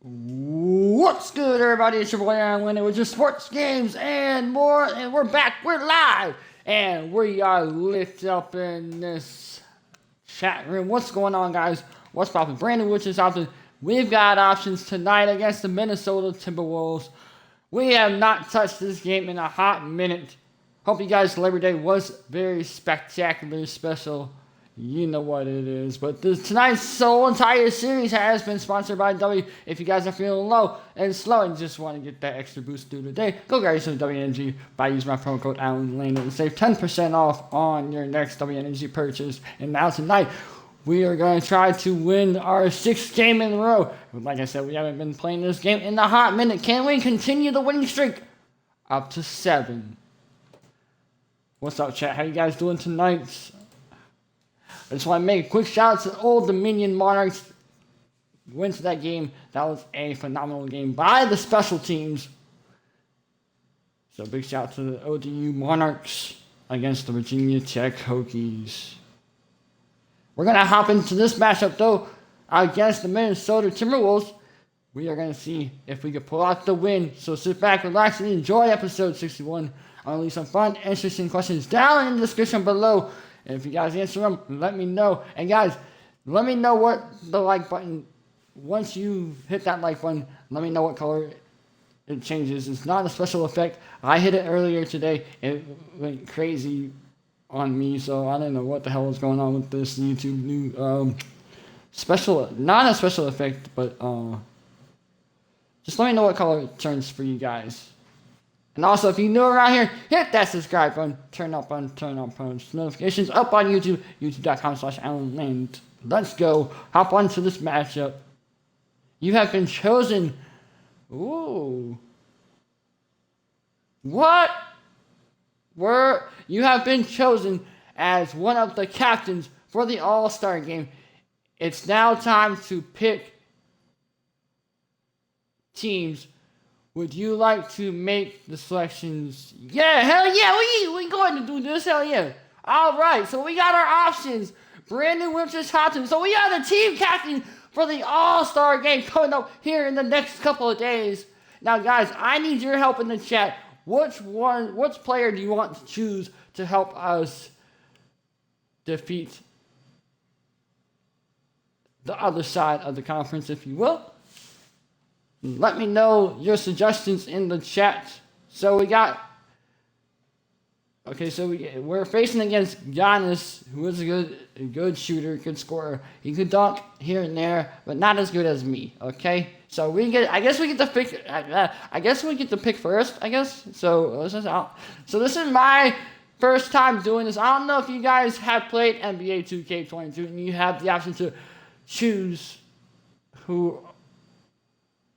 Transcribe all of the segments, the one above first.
What's good, everybody? It's your boy Aaron Lennon with your sports games and more, and we're back. We're live, and we are lit up in this chat room. What's going on, guys? What's poppin'? Brandon Witches option. We've got options tonight against the Minnesota Timberwolves. We have not touched this game in a hot minute. Hope you guys' Labor Day was very spectacular, special. You know what it is. But tonight's whole entire series has been sponsored by W. If you guys are feeling low and slow and just want to get that extra boost through the day, go grab yourself WNG by using my promo code AllenLane and save 10% off on your next WNG purchase. And now tonight, we are going to try to win our 6th game in a row. Like I said, we haven't been playing this game in a hot minute. Can we continue the winning streak? Up to 7. What's up, chat? How you guys doing tonight? I just want to make a quick shout out to Old Dominion Monarchs. Went to that game. That was a phenomenal game by the special teams. So big shout out to the ODU Monarchs against the Virginia Tech Hokies. We're going to hop into this matchup, though, against the Minnesota Timberwolves. We are going to see if we can pull out the win. So sit back, relax, and enjoy episode 61. I'll leave some fun, interesting questions down in the description below. And if you guys answer them, let me know. And guys, let me know what the like button, once you hit that like button, let me know what color it changes. It's not a special effect. I hit it earlier today. It went crazy on me, so I don't know what the hell is going on with this YouTube new special, not a special effect, but just let me know what color it turns for you guys. And also, if you're new around here, hit that subscribe button, turn on post notifications up on YouTube, youtube.com/AllenLane. Let's go. Hop onto this matchup. You have been chosen. Ooh. What? You have been chosen as one of the captains for the All-Star game. It's now time to pick teams. Would you like to make the selections? Yeah, hell yeah, we going to do this, hell yeah. All right, so we got our options. Brandon Winters Hopkins. So we are the team captain for the All-Star game coming up here in the next couple of days. Now, guys, I need your help in the chat. Which player do you want to choose to help us defeat the other side of the conference, if you will? Let me know your suggestions in the chat. So we got... Okay, so we're facing against Giannis, who is a good shooter, good scorer. He could dunk here and there, but not as good as me, okay? So I guess we get to pick first, I guess. So this is my first time doing this. I don't know if you guys have played NBA 2K22 and you have the option to choose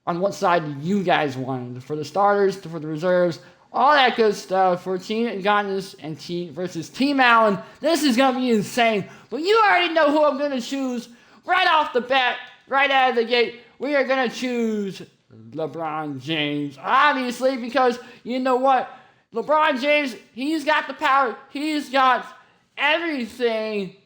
on what side you guys wanted. For the starters, for the reserves, all that good stuff. For Team Giannis and versus Team Allen. This is going to be insane. But you already know who I'm going to choose right off the bat, right out of the gate. We are going to choose LeBron James. Obviously, because you know what? LeBron James, he's got the power. He's got everything.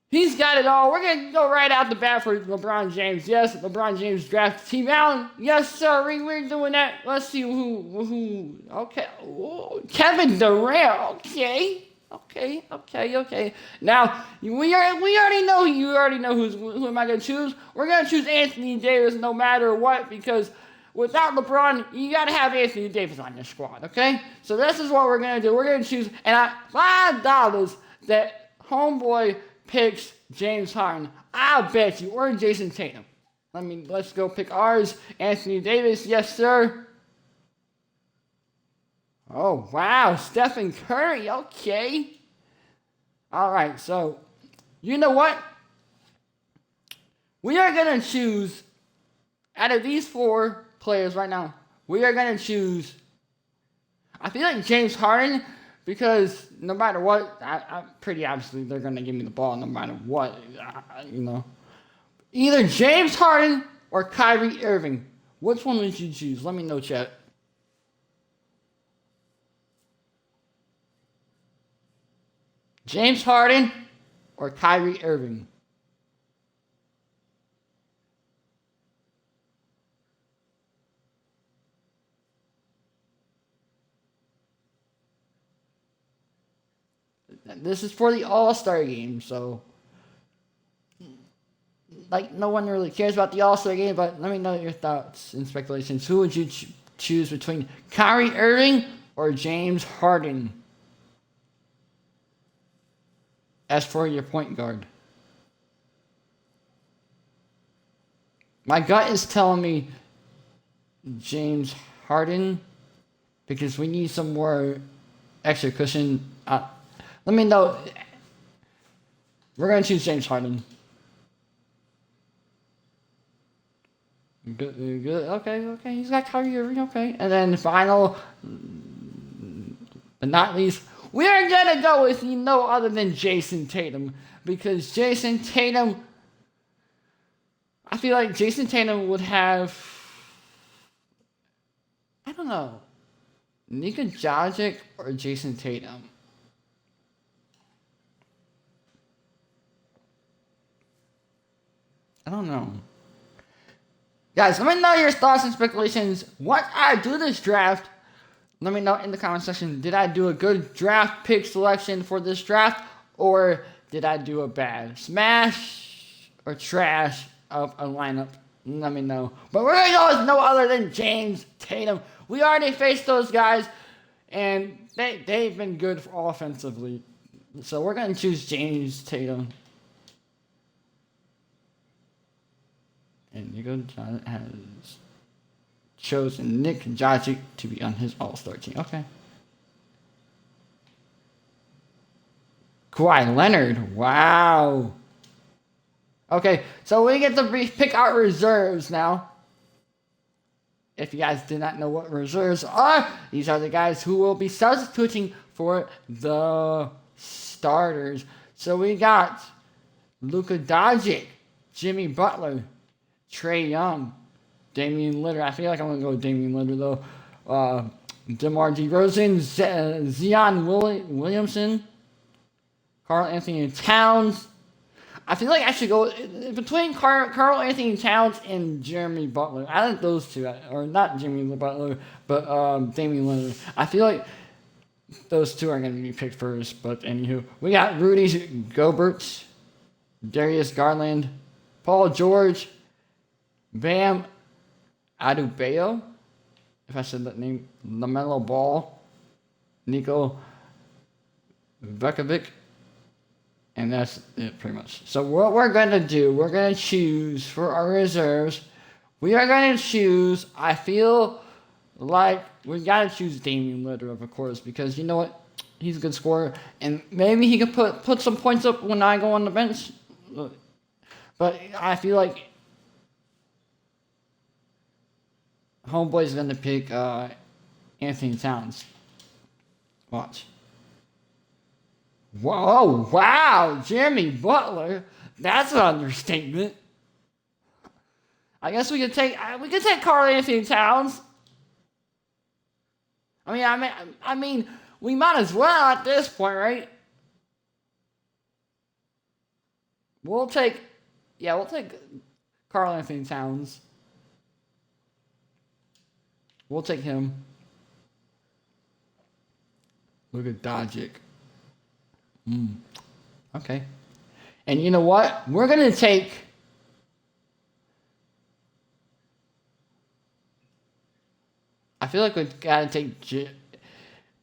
He's got it all. We're going to go right out the bat for LeBron James. Yes, LeBron James drafted Team Allen. Yes, sir. We're doing that. Let's see who. Okay. Ooh, Kevin Durant. Okay. Now, we already know. You already know who am I going to choose. We're going to choose Anthony Davis no matter what, because without LeBron, you got to have Anthony Davis on your squad, okay? So this is what we're going to do. We're going to choose, and $5 that homeboy picks James Harden. I'll bet you. Or Jason Tatum. Let's go pick ours. Anthony Davis. Yes, sir. Oh, wow. Stephen Curry. Okay. All right. So, you know what? We are going to choose, out of these 4 players right now, we are going to choose, I feel like James Harden, because no matter what, I pretty obviously they're going to give me the ball no matter what, Either James Harden or Kyrie Irving. Which one would you choose? Let me know, chat. James Harden or Kyrie Irving? This is for the All-Star game, so like no one really cares about the All-Star game. But let me know your thoughts and speculations. Who would you choose between Kyrie Irving or James Harden as for your point guard? My gut is telling me James Harden because we need some more extra cushion. Let me know. We're going to choose James Harden. Good. Okay. He's got Kyrie Irving. Okay. And then final, but not least, we are going to go with no other than Jason Tatum. Because Jason Tatum, I feel like Jason Tatum would have, I don't know, Nika Jokic or Jason Tatum. I don't know. Guys, let me know your thoughts and speculations. What I do this draft, let me know in the comment section. Did I do a good draft pick selection for this draft? Or did I do a bad smash or trash of a lineup? Let me know. But we're going to go with no other than James Tatum. We already faced those guys, and they've been good offensively. So we're going to choose James Tatum. And Nico Jokic has chosen Nick Jokic to be on his All-Star team. Okay. Kawhi Leonard. Wow. Okay, so we get to pick our reserves now. If you guys did not know what reserves are, these are the guys who will be substituting for the starters. So we got Luka Doncic, Jimmy Butler, Trae Young, Damian Lillard. I feel like I'm going to go with Damian Lillard, though. DeMar DeRozan, Zion Williamson, Karl Anthony Towns. I feel like I should go between Karl Anthony Towns and Jimmy Butler. I think those two, or not Jimmy Butler, but Damian Lillard. I feel like those two are going to be picked first. But anywho, we got Rudy Gobert, Darius Garland, Paul George, Bam Adebayo, if I said that name, LaMelo Ball, Niko Vukovic, and that's it pretty much. So what we're going to do, we're going to choose for our reserves, we are going to choose, I feel like we got to choose Damian Lillard, of course, because you know what? He's a good scorer, and maybe he could put some points up when I go on the bench. But I feel like Homeboy's going to pick Anthony Towns. Watch. Whoa, wow, Jimmy Butler. That's an understatement. I guess we could take Karl Anthony Towns. I mean, we might as well at this point, right? We'll take Karl Anthony Towns. We'll take him. Look at Doncic. Okay. And you know what? We're going to take I feel like we've got to take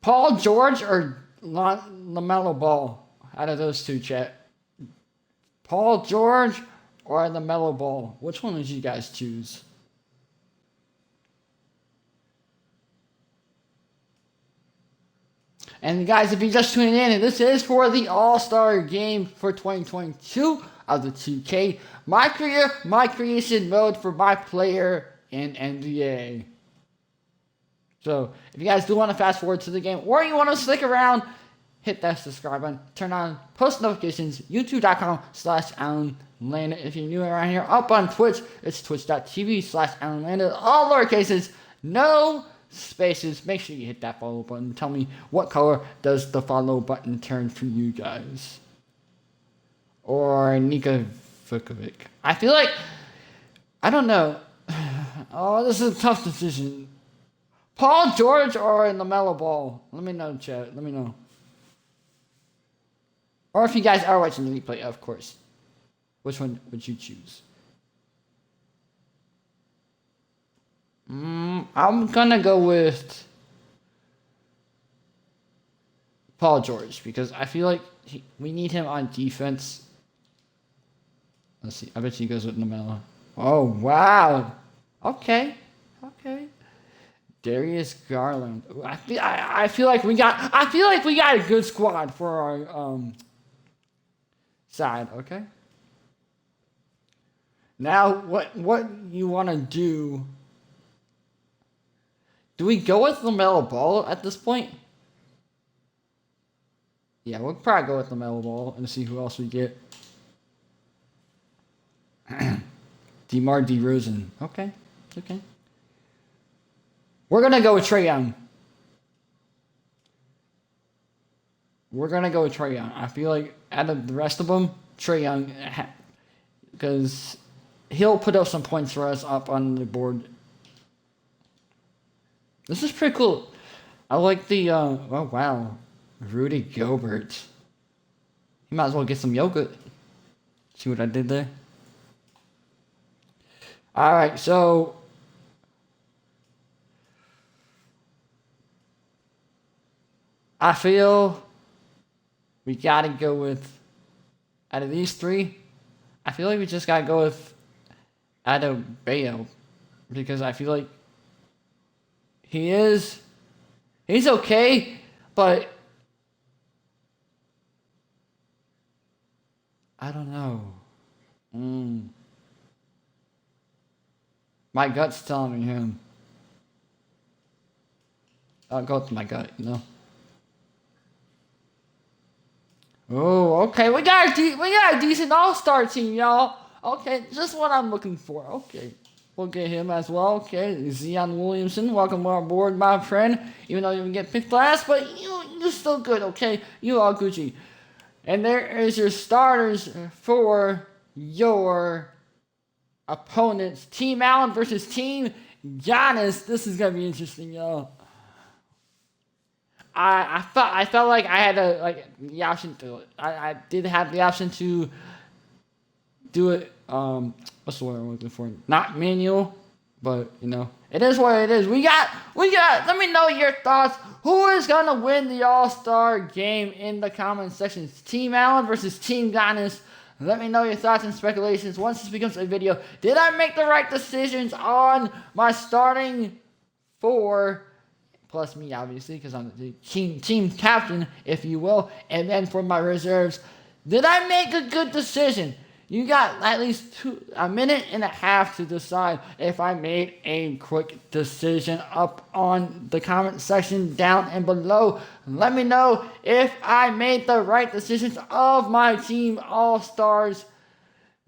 Paul George or LaMelo Ball out of those two, chat. Paul George or LaMelo Ball. Which one would you guys choose? And guys, if you're just tuning in, this is for the All-Star Game for 2022 of the 2K. My career, my creation mode for my player in NBA. So, if you guys do want to fast forward to the game, or you want to stick around, hit that subscribe button, turn on post notifications, youtube.com/AlanLandon. If you're new around here, up on Twitch, it's twitch.tv/AlanLandon. All lowercases, no spaces. Make sure you hit that follow button. Tell me what color does the follow button turn for you guys. Or Nika Vukovic. I feel like, I don't know. Oh, this is a tough decision. Paul George or LaMelo Ball? Let me know, chat. Let me know. Or if you guys are watching the replay, of course. Which one would you choose? I'm gonna go with Paul George because I feel like we need him on defense. Let's see. I bet he goes with LaMelo. Oh wow. Okay. Darius Garland. I feel like we got a good squad for our side. Okay. Now what you want to do? Do we go with LaMelo Ball at this point? Yeah, we'll probably go with LaMelo Ball and see who else we get. DeMar DeRozan. Okay. We're going to go with Trae Young. I feel like out of the rest of them, Trae Young, because he'll put up some points for us up on the board. This is pretty cool. I like the, oh wow, Rudy Gobert. You might as well get some yogurt. See what I did there? Alright, so I feel we gotta go with, out of these three, I feel like we just gotta go with Adebayo, because I feel like he's okay, but I don't know. My gut's telling me him. I'll go with my gut, you know. Oh, okay. We got a decent all-star team, y'all. Okay, just what I'm looking for. Okay. We'll get him as well. Okay, Zion Williamson, welcome on board, my friend. Even though you didn't get picked last, but you're still good, okay? You are Gucci. And there is your starters for your opponents. Team Allen versus Team Giannis. This is gonna be interesting, y'all. I felt like I had the option to. I did have the option to do it. What's the word I'm looking for? Not manual, but it is what it is. We got. Let me know your thoughts. Who is gonna win the All-Star game in the comment section? Team Allen versus Team Giannis. Let me know your thoughts and speculations once this becomes a video. Did I make the right decisions on my starting four? Plus me, obviously, because I'm the team captain, if you will. And then for my reserves, did I make a good decision? You got at least a minute and a half to decide if I made a quick decision up on the comment section down and below. Let me know if I made the right decisions of my team all-stars.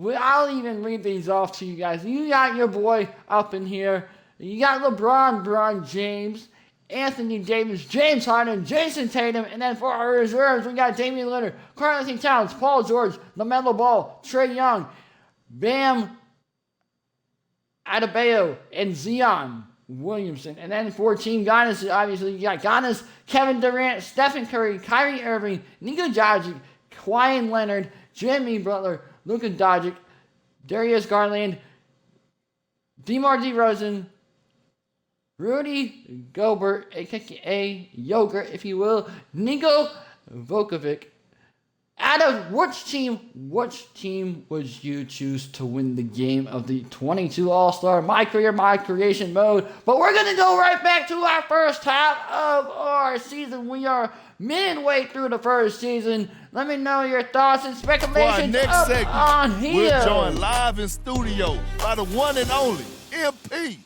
I'll even read these off to you guys. You got your boy up in here. You got LeBron James, Anthony Davis, James Harden, Jason Tatum, and then for our reserves, we got Damian Lillard, Karl-Anthony Towns, Paul George, LaMelo Ball, Trae Young, Bam Adebayo, and Zion Williamson. And then for Team Giannis, obviously, you got Giannis, Kevin Durant, Stephen Curry, Kyrie Irving, Nikola Jokic, Kawhi Leonard, Jimmy Butler, Luka Doncic, Darius Garland, DeMar DeRozan, Rudy Gobert, aka Yogurt, if you will, Niko Vukovic. Out of which team would you choose to win the game of the 22 All-Star My Career, My Creation mode? But we're going to go right back to our first half of our season. We are midway through the first season. Let me know your thoughts and speculations next up segment, on here. We're joined live in studio by the one and only MP.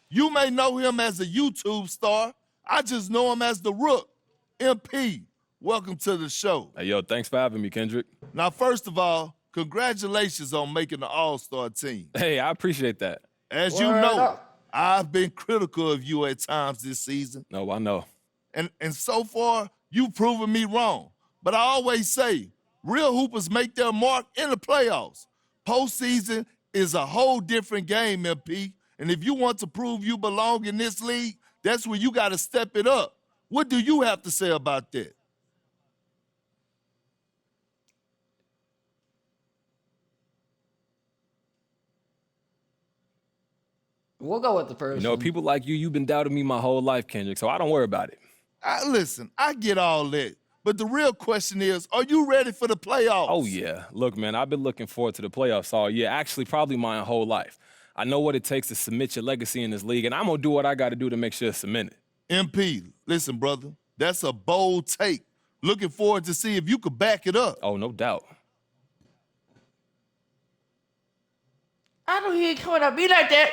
You may know him as a YouTube star. I just know him as the Rook. MP, welcome to the show. Hey, yo, thanks for having me, Kendrick. Now, first of all, congratulations on making the All-Star team. Hey, I appreciate that. As you know, I've been critical of you at times this season. No, I know. And so far, you've proven me wrong. But I always say, real hoopers make their mark in the playoffs. Postseason is a whole different game, MP. And if you want to prove you belong in this league, that's where you got to step it up. What do you have to say about that? We'll go with the first You know, one. people like you've been doubting me my whole life, Kendrick, so I don't worry about it. Listen, I get all that. But the real question is, are you ready for the playoffs? Oh, yeah. Look, man, I've been looking forward to the playoffs all year. Actually, probably my whole life. I know what it takes to cement your legacy in this league, and I'm going to do what I got to do to make sure it's cemented. MP, listen, brother, that's a bold take. Looking forward to see if you could back it up. Oh, no doubt. I don't hear you coming at me like that.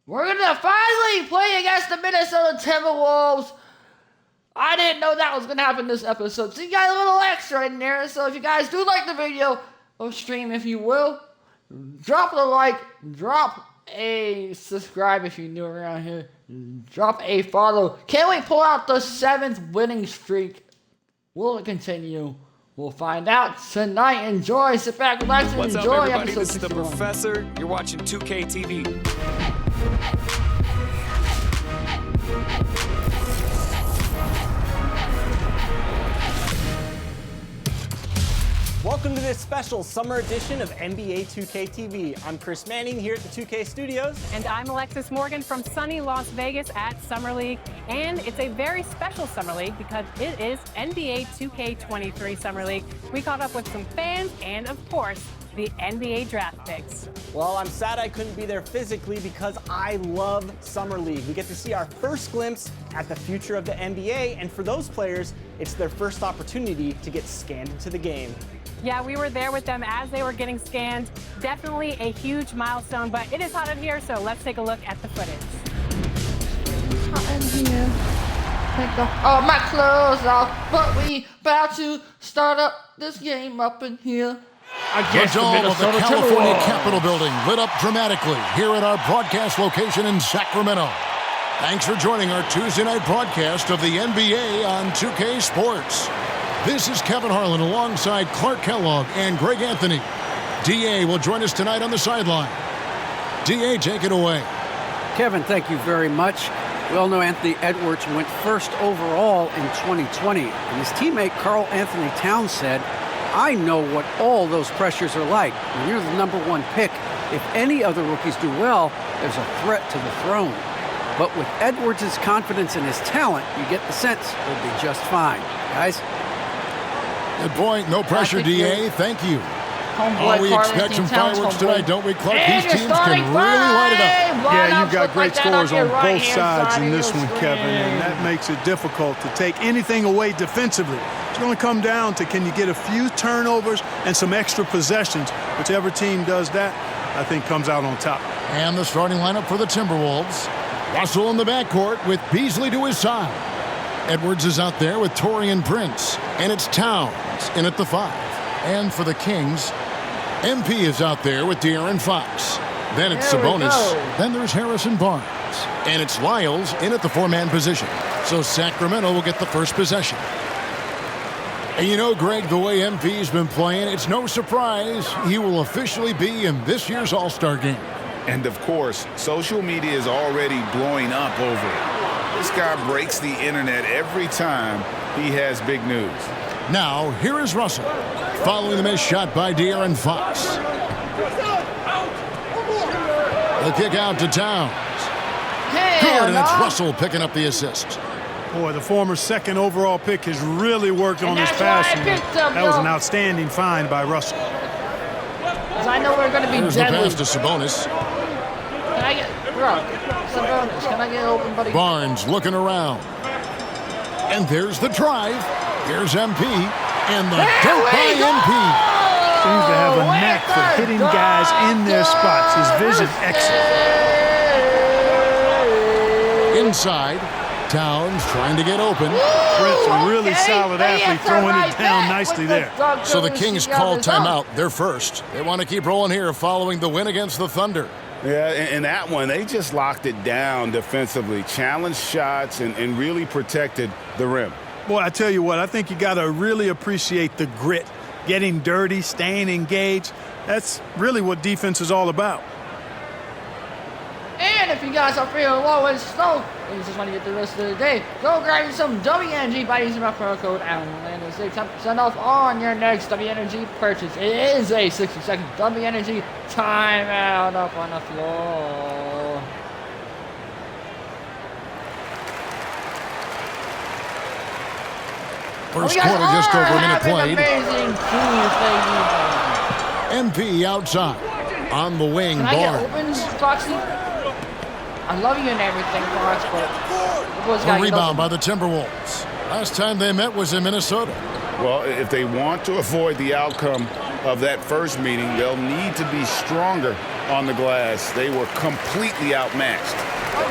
We're going to finally play against the Minnesota Timberwolves. I didn't know that was going to happen this episode. So you got a little extra in there. So if you guys do like the video or stream, if you will, drop a like, drop a subscribe if you're new around here, drop a follow. Can we pull out the 7th winning streak? Will it continue? We'll find out tonight. Enjoy. Sit back, relax, and What's enjoy up, everybody? episode This is the 61. Professor. You're watching 2K22. Welcome to this special summer edition of NBA2K22. I'm Chris Manning here at the 2K Studios. And I'm Alexis Morgan from sunny Las Vegas at Summer League. And it's a very special Summer League because it is NBA 2K23 Summer League. We caught up with some fans and, of course, the NBA draft picks. Well, I'm sad I couldn't be there physically because I love Summer League. We get to see our first glimpse at the future of the NBA, and for those players, it's their first opportunity to get scanned into the game. Yeah, we were there with them as they were getting scanned. Definitely a huge milestone, but it is hot in here, so let's take a look at the footage. Hot in here. Take all my clothes off, but we about to start up this game up in here. The dome of the California Capitol Building lit up dramatically here at our broadcast location in Sacramento. Thanks for joining our Tuesday night broadcast of the NBA on 2K Sports. This is Kevin Harlan alongside Clark Kellogg and Greg Anthony. D.A. will join us tonight on the sideline. D.A., take it away. Kevin, thank you very much. We all know Anthony Edwards went first overall in 2020, and his teammate Karl Anthony Towns said, I know what all those pressures are like. When you're the #1 pick, if any other rookies do well, there's a threat to the throne. But with Edwards' confidence in his talent, you get the sense he'll be just fine. Guys? Good point. No pressure, D.A. Thank you. Homeboy We Karl expect some Anthony Towns, fireworks homeboy. tonight, don't we, Clark? And These you're teams can starting really light it up. Yeah, you've got great Lineups look like scores that on your both right-hand sides side in of this your one, Kevin, and screen. that makes it difficult to take anything away defensively. It's going to come down to can you get a few turnovers and some extra possessions. Whichever team does that, I think comes out on top. And the starting lineup for the Timberwolves. Russell in the backcourt with Beasley to his side. Edwards is out there with Taurean Prince. And it's Towns in at the 5. And for the Kings, MP is out there with De'Aaron Fox. Then it's There we Sabonis. go. Then there's Harrison Barnes. And it's Lyles in at the 4-man position. So Sacramento will get the first possession. And you know, Greg, the way MP's been playing, it's no surprise he will officially be in this year's All-Star game. And of course, social media is already blowing up over it. This guy breaks the internet every time he has big news. Now, here is Russell, following the missed shot by De'Aaron Fox. The kick out to Towns. Good, and it's Russell picking up the assist. Boy, the former second overall pick has really worked on his that's why I passing. picked him, That was yo. an outstanding find by Russell. 'Cause I know we're going to be There's the deadly. pass to Sabonis. Can I get, bro, Sabonis, can I get open, buddy? Barnes looking around. And there's the drive. Here's MP. And the dunk by MP. Seems to have a knack for hitting guys in their spots. His vision excellent. Inside, Towns trying to get open. Brent's a really solid athlete, throwing it down nicely there. So the Kings call timeout. They're first. They want to keep rolling here following the win against the Thunder. Yeah, in that one, they just locked it down defensively, challenged shots, and really protected the rim. Boy, I tell you what, I think you got to really appreciate the grit, getting dirty, staying engaged. That's really what defense is all about. And if you guys are feeling low and slow, and you just want to get the rest of the day, go grab you some WNG by using my promo code Alan Landis. to save 10% off on your next W Energy purchase. It is a 60-second W Energy timeout up on the floor. First quarter, just over a minute played. Amazing MP outside. On the wing, Can I get Barnes. opens, Foxy? I love you and everything, Fox, but the boys A gotta get rebound open. by the Timberwolves. Last time they met was in Minnesota. Well, if they want to avoid the outcome of that first meeting, they'll need to be stronger on the glass. They were completely outmatched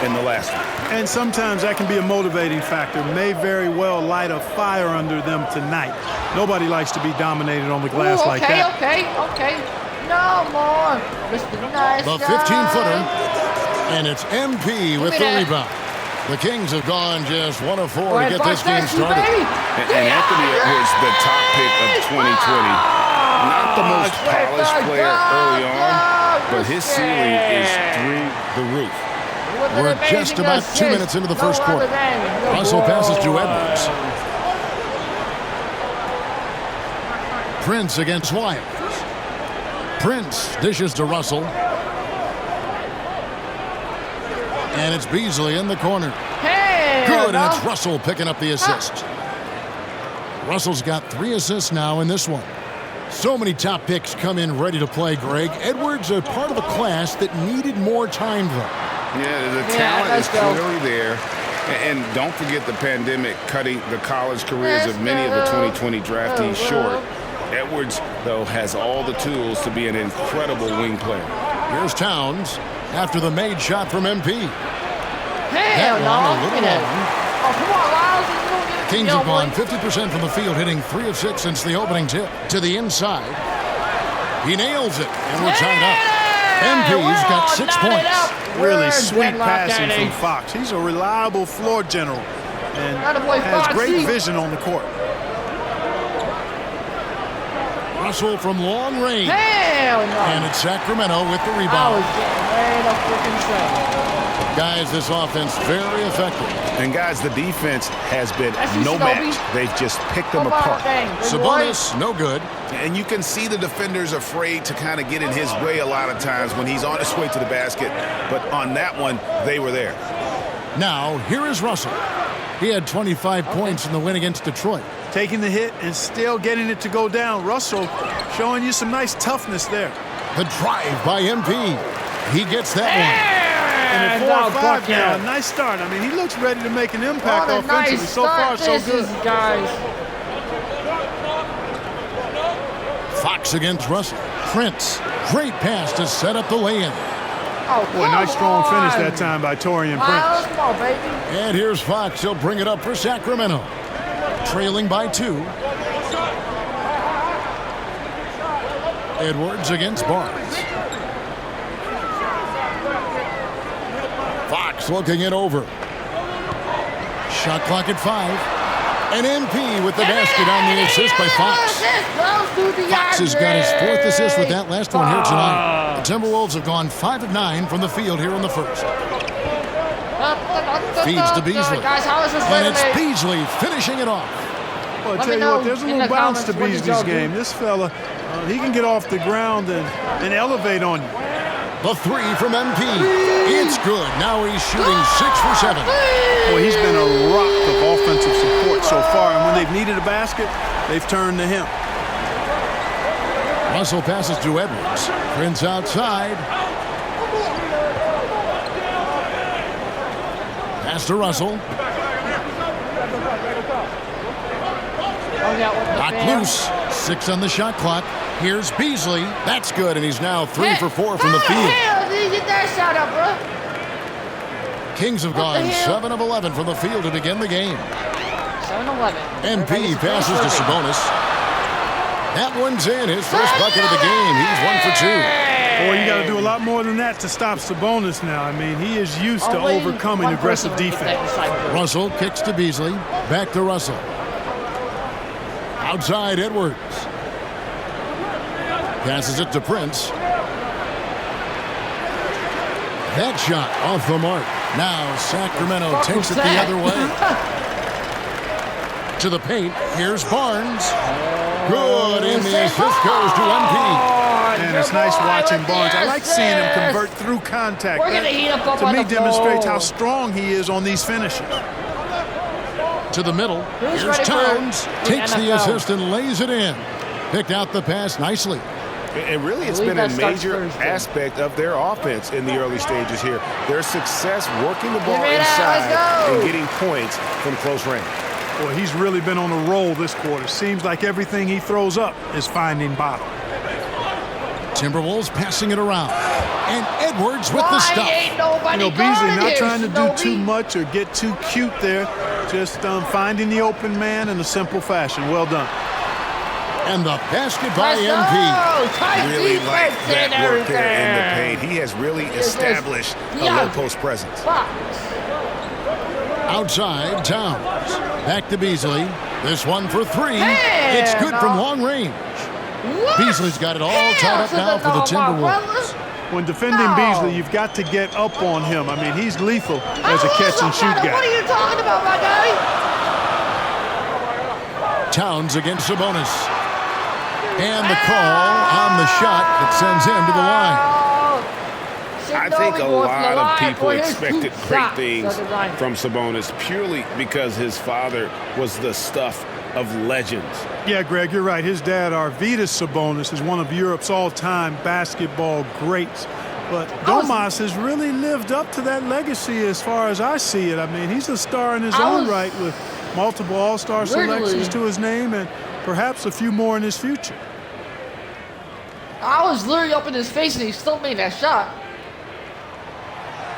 in the last one. And sometimes that can be a motivating factor. May very well light a fire under them tonight. Nobody likes to be dominated on the glass like that. Okay. No more. Mr. Nice The 15-footer. And it's MP with the rebound. The Kings have gone just 1 of 4 to get this game started. And Anthony Edwards, the top pick of 2020. Not the most polished player early on, but his ceiling is through the roof. We're just about 2 minutes into the first quarter. Russell passes to Edwards. Prince against Wyatt. Prince dishes to Russell. And it's Beasley in the corner. Good, and it's Russell picking up the assist. Russell's got 3 assists now in this one. So many top picks come in ready to play, Greg. Edwards a part of a class that needed more time, though. Yeah, the talent is clearly there. And don't forget the pandemic cutting the college careers of many of the 2020 draftees short. Edwards, though, has all the tools to be an incredible wing player. Here's Towns after the made shot from MP. Hell no. Kings have gone 50% from the field, hitting 3 of 6 since the opening tip. To the inside. He nails it, and we're tied up. MP's got 6 points. Really sweet passing from Fox. He's a reliable floor general and has great vision on the court. Russell from long range. Hell no. And it's Sacramento with the rebound. I was getting ready to freaking say. Guys, this offense very effective. And guys, the defense has been no match. They've just picked them apart. Sabonis, no good. And you can see the defenders afraid to kind of get in his way a lot of times when he's on his way to the basket. But on that one, they were there. Now, here is Russell. He had 25 points in the win against Detroit. Taking the hit and still getting it to go down. Russell showing you some nice toughness there. The drive by MP. He gets that one. And at 4-5 now, a nice start. I mean, he looks ready to make an impact offensively. So far, so good. Fox against Russell. Prince. Great pass to set up the lay-in. Oh, boy, nice strong finish that time by Taurean Prince. Come on, baby. And here's Fox. He'll bring it up for Sacramento. Trailing by 2. Edwards against Barnes. Fox looking it over. Shot clock at 5. And MP with the basket on the assist by Fox. Fox has got his 4th assist with that last one here tonight. The Timberwolves have gone 5 of 9 from the field here in the first. Feeds to Beasley. And it's Beasley finishing it off. Well, I tell you what, there's a little bounce to Beasley's game. This fella, he can get off the ground and elevate on you. The 3 from MP. It's good. Now he's shooting 6 for 7. Well, he's been a rock of offensive support so far, and when they've needed a basket, they've turned to him. Russell passes to Edwards. Prince outside. Pass to Russell. Knocked loose. 6 on the shot clock. Here's Beasley. That's good, and he's now 3 for 4 from the field. Hell, did you get that shot up, bro? Kings have gone 7 of 11 from the field to begin the game. 7-11. MP passes to Sabonis. That one's in. His first bucket of the game. He's 1 for 2. Boy, you got to do a lot more than that to stop Sabonis now. I mean, he is used to overcoming aggressive defense. Russell kicks to Beasley. Back to Russell. Outside Edwards. Passes it to Prince. That shot off the mark. Now Sacramento takes it the other way. To the paint. Here's Barnes. Good, and the assist goes to MP. And it's nice watching Barnes. I like seeing him convert through contact. We're gonna heat up To me, the demonstrates floor. how strong he is on these finishes. To the middle. Who's Here's ready for Towns. the Takes the NFL? assist and lays it in. Picked out the pass nicely. And really, it's believe been a that starts major Thursday. aspect of their offense in the early stages here. Their success working the ball Give it out, inside let's go. and getting points from close range. Boy, he's really been on a roll this quarter. Seems like everything he throws up is finding bottom. Timberwolves passing it around. And Edwards with the stuff. Ain't nobody Beasley guarding not here, trying to do Shinobi. too much or get too cute there. Just finding the open man in a simple fashion. Well done. And the basket by Let's MP. go. Tight Really like defense that and work there in the everything. paint. He has really Yes, yes. established a Yeah. low post presence. Fox. Outside, Towns. Back to Beasley. This one for three. Hey, It's good no. from long range. What? Beasley's got it all Hell tied up to now the for the dog, my Timberwolves. brother. When defending No. Beasley, you've got to get up on him. I mean, he's lethal as a catch and shoot What are guy. you talking about, my guy? Towns against Sabonis. And the call on the shot that sends him to the line. I think a lot of people expected great things from Sabonis purely because his father was the stuff of legends. Yeah, Greg, you're right. His dad, Arvydas Sabonis, is one of Europe's all-time basketball greats. But Domas has really lived up to that legacy as far as I see it. I mean, he's a star in his own right with multiple all-star selections to his name and perhaps a few more in his future. I was literally up in his face and he still made that shot.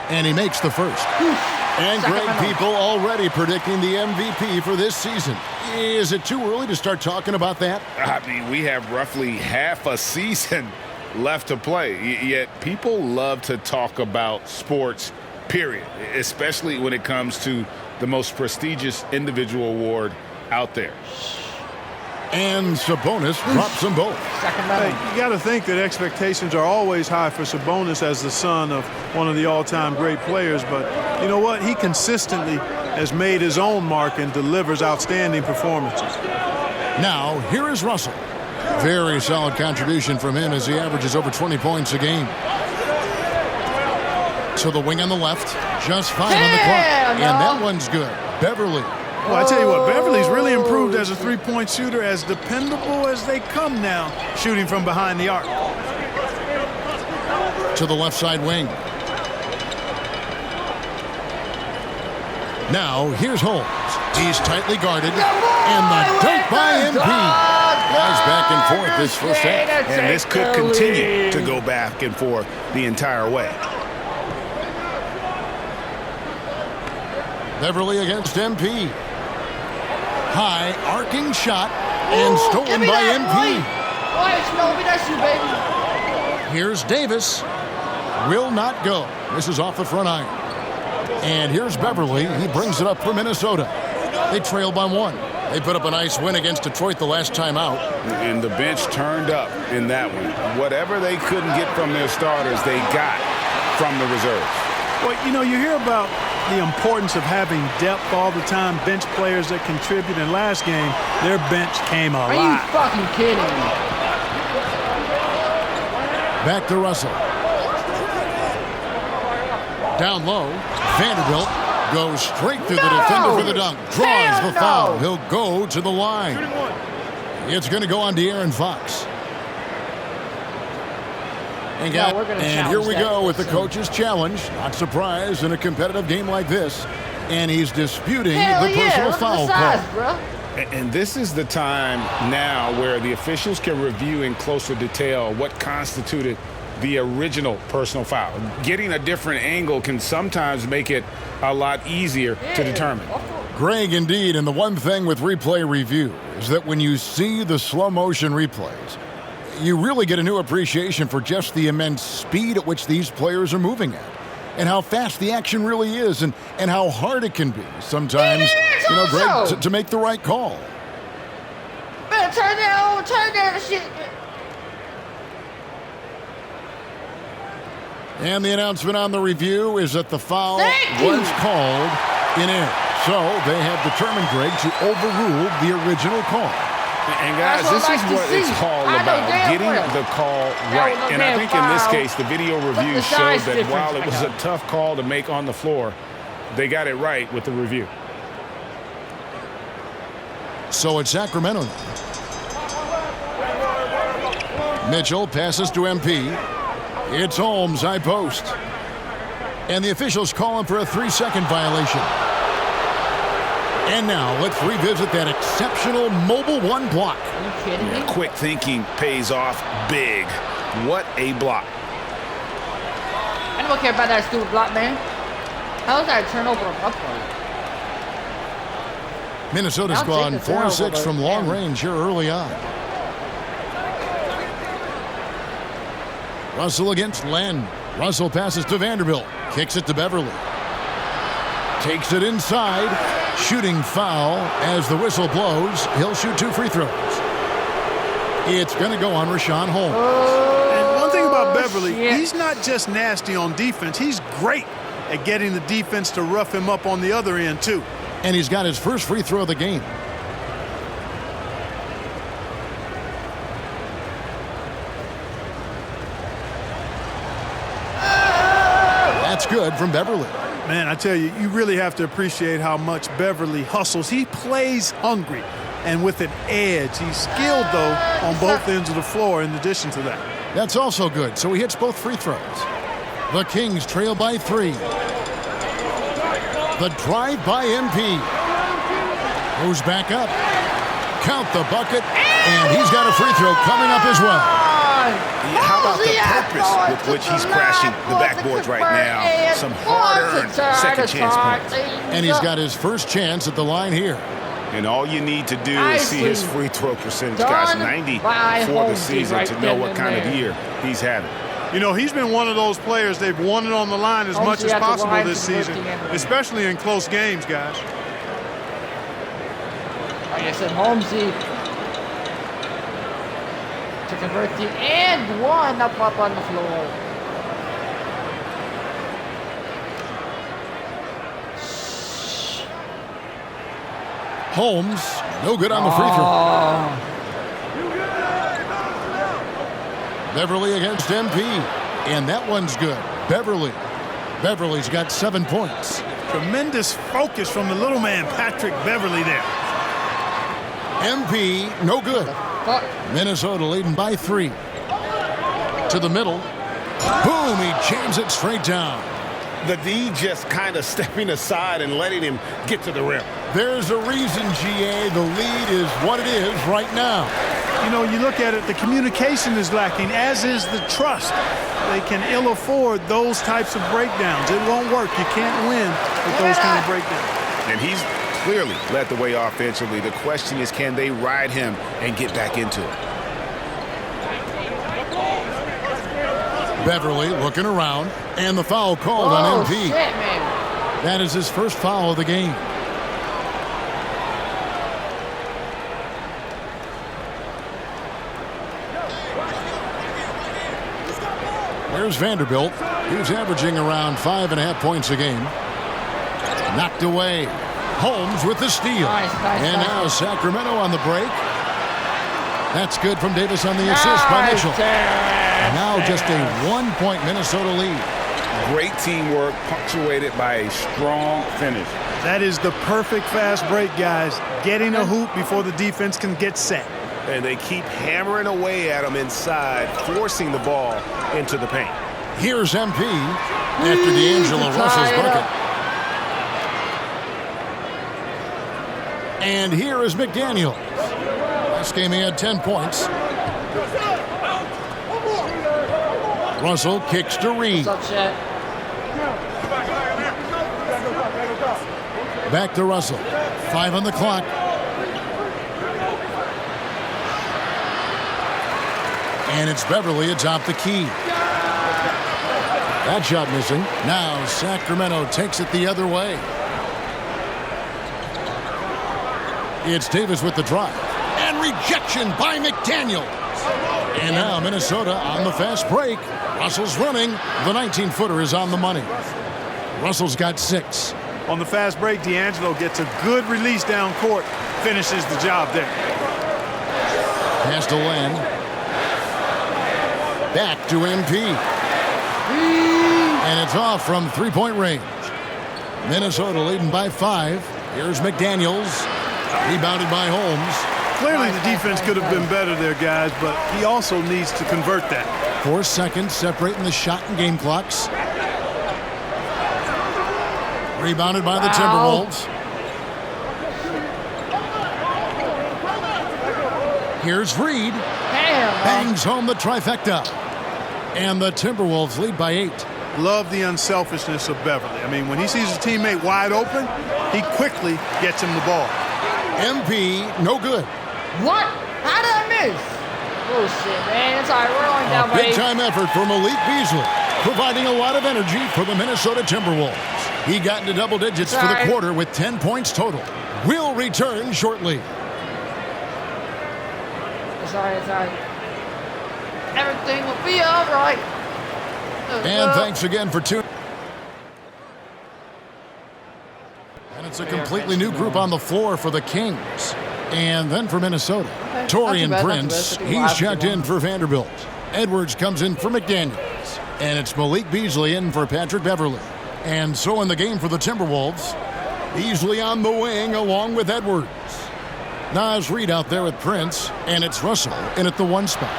And he makes the first. And Greg, people already predicting the MVP for this season. Is it too early to start talking about that? I mean, we have roughly half a season left to play, yet people love to talk about sports, period, especially when it comes to the most prestigious individual award out there. And Sabonis drops them both. Hey, you got to think that expectations are always high for Sabonis as the son of one of the all-time great players. But you know what? He consistently has made his own mark and delivers outstanding performances. Now, here is Russell. Very solid contribution from him as he averages over 20 points a game. To the wing on the left, just 5 on the clock. And that one's good. Beverly. Well, I tell you what, Beverly's really improved as a three-point shooter, as dependable as they come now, shooting from behind the arc. To the left side wing. Now, here's Holmes. He's tightly guarded. And the dunk by MP. Guys back and forth this first half. And this could continue to go back and forth the entire way. Beverly against MP. High arcing shot and stolen by MP. That's you, baby. Here's Davis. Will not go. This is off the front iron. And here's Beverly. He brings it up for Minnesota. They trail by 1. They put up a nice win against Detroit the last time out. And the bench turned up in that one. Whatever they couldn't get from their starters, they got from the reserves. Well, you know, you hear about the importance of having depth all the time, bench players that contribute. In last game, their bench came alive. Are you fucking kidding me? Back to Russell. Down low, Vanderbilt goes straight through the defender for the dunk. Draws the foul. He'll go to the line. It's going to go on De'Aaron Fox. And here we go with the coach's challenge. Not surprised in a competitive game like this. And he's disputing the personal foul call. And this is the time now where the officials can review in closer detail what constituted the original personal foul. Getting a different angle can sometimes make it a lot easier to determine. Greg, indeed, and the one thing with replay review is that when you see the slow motion replays, you really get a new appreciation for just the immense speed at which these players are moving at, and how fast the action really is, and how hard it can be sometimes, you know, Greg, to make the right call. Man, turn that shit. And the announcement on the review is that the foul was called in air. So they have determined, Greg, to overrule the original call. And guys, this is what it's all about, getting the call right. And I think in this case, the video review showed that while it was a tough call to make on the floor, they got it right with the review. So it's Sacramento now. Mitchell passes to MP. It's Holmes, high post. And the officials call him for a 3-second violation. And now let's revisit that exceptional mobile one block. Are you kidding me? Quick thinking pays off big. What a block. I don't care about that stupid block, man. How's that turnover upward? Minnesota's gone 4-6 from long range here early on. Russell against Len. Russell passes to Vanderbilt. Kicks it to Beverly. Takes it inside. Shooting foul as the whistle blows. He'll shoot 2 free throws. It's going to go on Rashawn Holmes. And one thing about Beverly, he's not just nasty on defense. He's great at getting the defense to rough him up on the other end, too. And he's got his first free throw of the game. That's good from Beverly. Man, I tell you, you really have to appreciate how much Beverly hustles. He plays hungry and with an edge. He's skilled, though, on both ends of the floor in addition to that. That's also good. So he hits both free throws. The Kings trail by 3. The drive by MP. Goes back up. Count the bucket. And he's got a free throw coming up as well. How about the purpose with which he's crashing the backboards right now? Some hard-earned second chance points. And he's got his first chance at the line here. And all you need to do is see his free throw percentage, guys. 90 for the season to know what kind of year he's having. You know, he's been one of those players, they've won it on the line as much as possible this season, especially in close games, guys. Like I said, Holmesy to convert the and one up on the floor. Holmes, no good on the free throw. Beverly against MP, and that one's good. Beverly's got 7 points. Tremendous focus from the little man, Patrick Beverly there. MP, no good. Minnesota leading by 3. To the middle. Boom, he jams it straight down. The D just kind of stepping aside and letting him get to the rim. There's a reason, GA, the lead is what it is right now. You know, you look at it, the communication is lacking, as is the trust. They can ill afford those types of breakdowns. It won't work. You can't win with those kind of breakdowns. And he's clearly led the way offensively. The question is, can they ride him and get back into it? Beverly looking around, and the foul called on MP. Shit, man. That is his first foul of the game. There's Vanderbilt. He's averaging around 5.5 points a game. Knocked away. Holmes with the steal. Nice, and now Sacramento on the break. That's good from Davis on the assist by Mitchell. Now just a 1-point Minnesota lead. Great teamwork punctuated by a strong finish. That is the perfect fast break, guys. Getting a hoop before the defense can get set. And they keep hammering away at him inside, forcing the ball into the paint. Here's MP after D'Angelo Russell's bucket. And here is McDaniel. Last game he had 10 points. Russell kicks to Reed. Back to Russell. 5 on the clock. And it's Beverly atop the key. That shot missing. Now Sacramento takes it the other way. It's Davis with the drive. And rejection by McDaniel. And now Minnesota on the fast break. Russell's running. The 19-footer is on the money. Russell's got 6. On the fast break, D'Angelo gets a good release down court, finishes the job there. Pass to Len. Back to MP. And it's off from three-point range. Minnesota leading by 5. Here's McDaniels. Rebounded by Holmes. Clearly the defense could have been better there, guys, but he also needs to convert that. 4 seconds separating the shot and game clocks. Rebounded by the Timberwolves. Here's Reed. Bangs home the trifecta. And the Timberwolves lead by 8. Love the unselfishness of Beverly. I mean, when he sees his teammate wide open, he quickly gets him the ball. MP, no good. What? How did I miss? Bullshit, man. It's all right. We're only down by 8. Big-time effort for Malik Beasley, providing a lot of energy for the Minnesota Timberwolves. He got into double digits for the quarter with 10 points total. We'll return shortly. It's all right. It's all right. Everything will be all right. And thanks again for tuning. And it's a completely new group on the floor for the Kings. And then for Minnesota, Taurean Prince, he's checked in for Vanderbilt. Edwards comes in for McDaniels. And it's Malik Beasley in for Patrick Beverly. And so in the game for the Timberwolves, Beasley on the wing along with Edwards. Nas Reed out there with Prince, and it's Russell in at the 1 spot.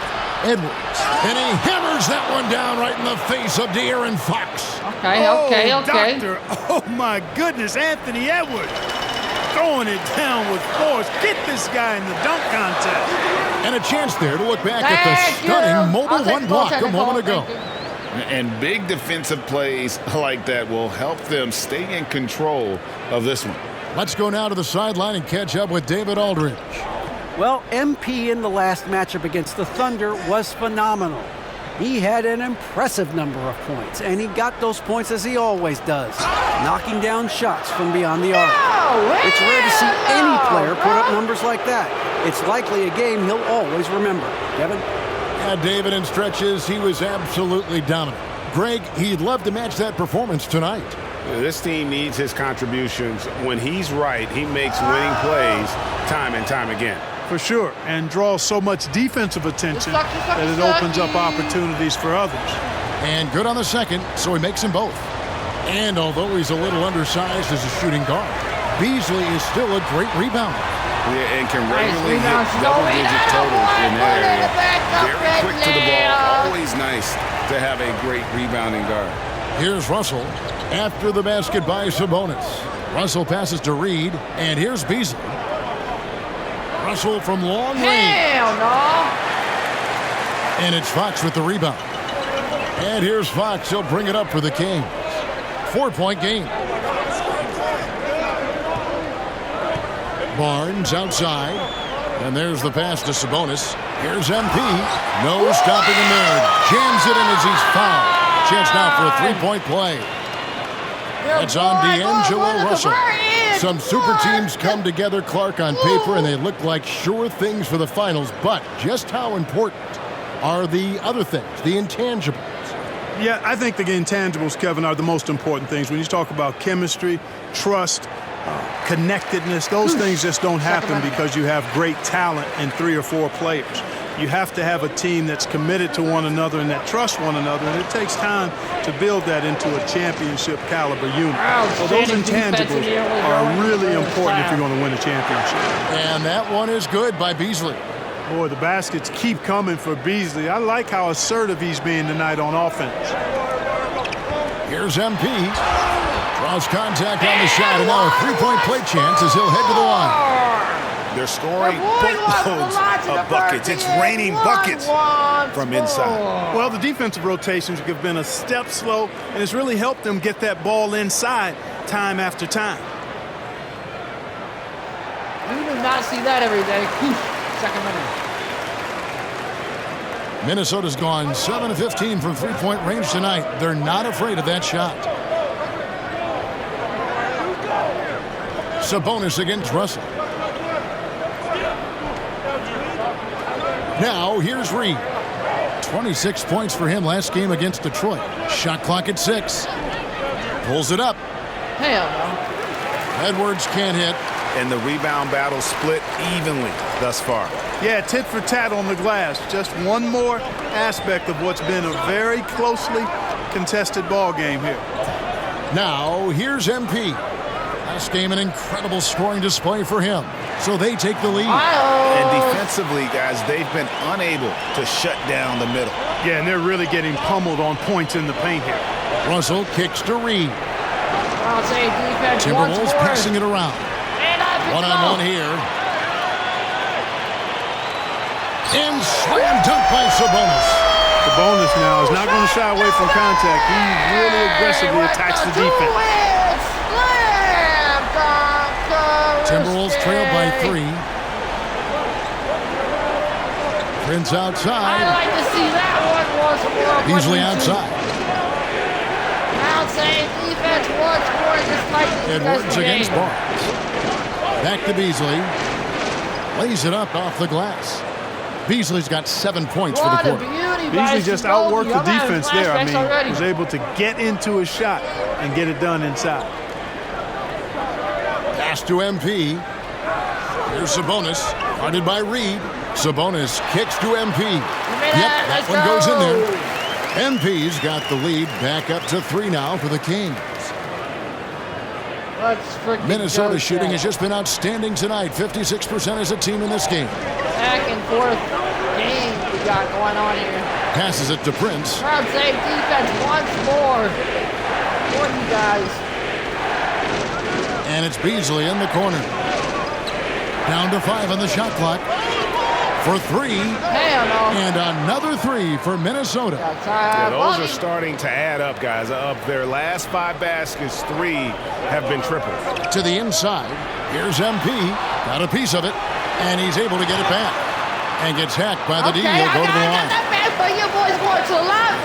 Edwards, and he hammers that one down right in the face of De'Aaron Fox. Okay. Doctor, oh my goodness, Anthony Edwards throwing it down with force. Get this guy in the dunk contest. And a chance there to look back at the stunning mobile 1 block a moment ago. And big defensive plays like that will help them stay in control of this one. Let's go now to the sideline and catch up with David Aldridge. Well, MP in the last matchup against the Thunder was phenomenal. He had an impressive number of points, and he got those points as he always does, knocking down shots from beyond the arc. It's rare to see any player put up numbers like that. It's likely a game he'll always remember. Kevin? Yeah, David, in stretches, he was absolutely dominant. Greg, he'd love to match that performance tonight. This team needs his contributions. When he's right, he makes winning plays time and time again. For sure, and draws so much defensive attention that it opens up opportunities for others. And good on the second, so he makes them both. And although he's a little undersized as a shooting guard, Beasley is still a great rebounder. Yeah, and can regularly hit double-digit totals in that area. Very quick to the ball. Always nice to have a great rebounding guard. Here's Russell after the basket by Sabonis. Russell passes to Reed, and here's Beasley. Russell from long range. Hell no! And it's Fox with the rebound. And here's Fox. He'll bring it up for the Kings. 4-point game. Barnes outside. And there's the pass to Sabonis. Here's MP. No stopping him there. Jams it in as he's fouled. Chance now for a 3-point play. That's on D'Angelo Russell. Some super teams come together, Clark, on paper, and they look like sure things for the finals. But just how important are the other things, the intangibles? Yeah, I think the intangibles, Kevin, are the most important things. When you talk about chemistry, trust, connectedness, those things just don't happen because you have great talent in 3 or 4 players. You have to have a team that's committed to one another and that trusts one another, and it takes time to build that into a championship caliber unit. So those intangibles are really important if you're going to win a championship. And that one is good by Beasley. Boy, the baskets keep coming for Beasley. I like how assertive he's being tonight on offense. Here's MP. Draws contact on the shot, and now a 3-point play chance as he'll head to the line. They're scoring boatloads of buckets. It's raining buckets from inside. Well, the defensive rotations have been a step slow, and it's really helped them get that ball inside time after time. You do not see that every day. Sacramento. Minnesota's gone 7 of 15 from 3-point range tonight. They're not afraid of that shot. Sabonis against Russell. Now, here's Reed. 26 points for him last game against Detroit. Shot clock at 6. Pulls it up. Hell no. Edwards can't hit. And the rebound battle split evenly thus far. Yeah, tit for tat on the glass. Just one more aspect of what's been a very closely contested ball game here. Now, here's MP. Last game, an incredible scoring display for him. So they take the lead. And defensively, guys, they've been unable to shut down the middle. Yeah, and they're really getting pummeled on points in the paint here. Russell kicks to Reed. I'll say defense Timberwolves passing it around. One-on-one here. And slam dunk by Sabonis. Sabonis now is not going to shy away from contact. He really aggressively attacks the defense. Timberwolves trail by 3. Prince outside. I'd like to see that one once more. Beasley outside. I'll say defense once more. Just like Edwards against Barnes. Back to Beasley. Lays it up off the glass. Beasley's got 7 points for the quarter. Beasley just outworked the defense there. I mean, he was able to get into his shot and get it done inside. Pass to MP. Here's Sabonis. Guarded by Reed. Sabonis kicks to MP. Yep, that one goes in there. MP's got the lead back up to 3 now for the Kings. Minnesota shooting has just been outstanding tonight. 56% as a team in this game. Back and forth game we got going on here. Passes it to Prince. Crowd save defense once more for you guys. And it's Beasley in the corner. Down to 5 on the shot clock. For 3. And another 3 for Minnesota. Yeah, those are starting to add up, guys. Of their last 5 baskets, 3 have been triples. To the inside. Here's MP. Got a piece of it. And he's able to get it back. And gets hacked by the D. He'll go to the line.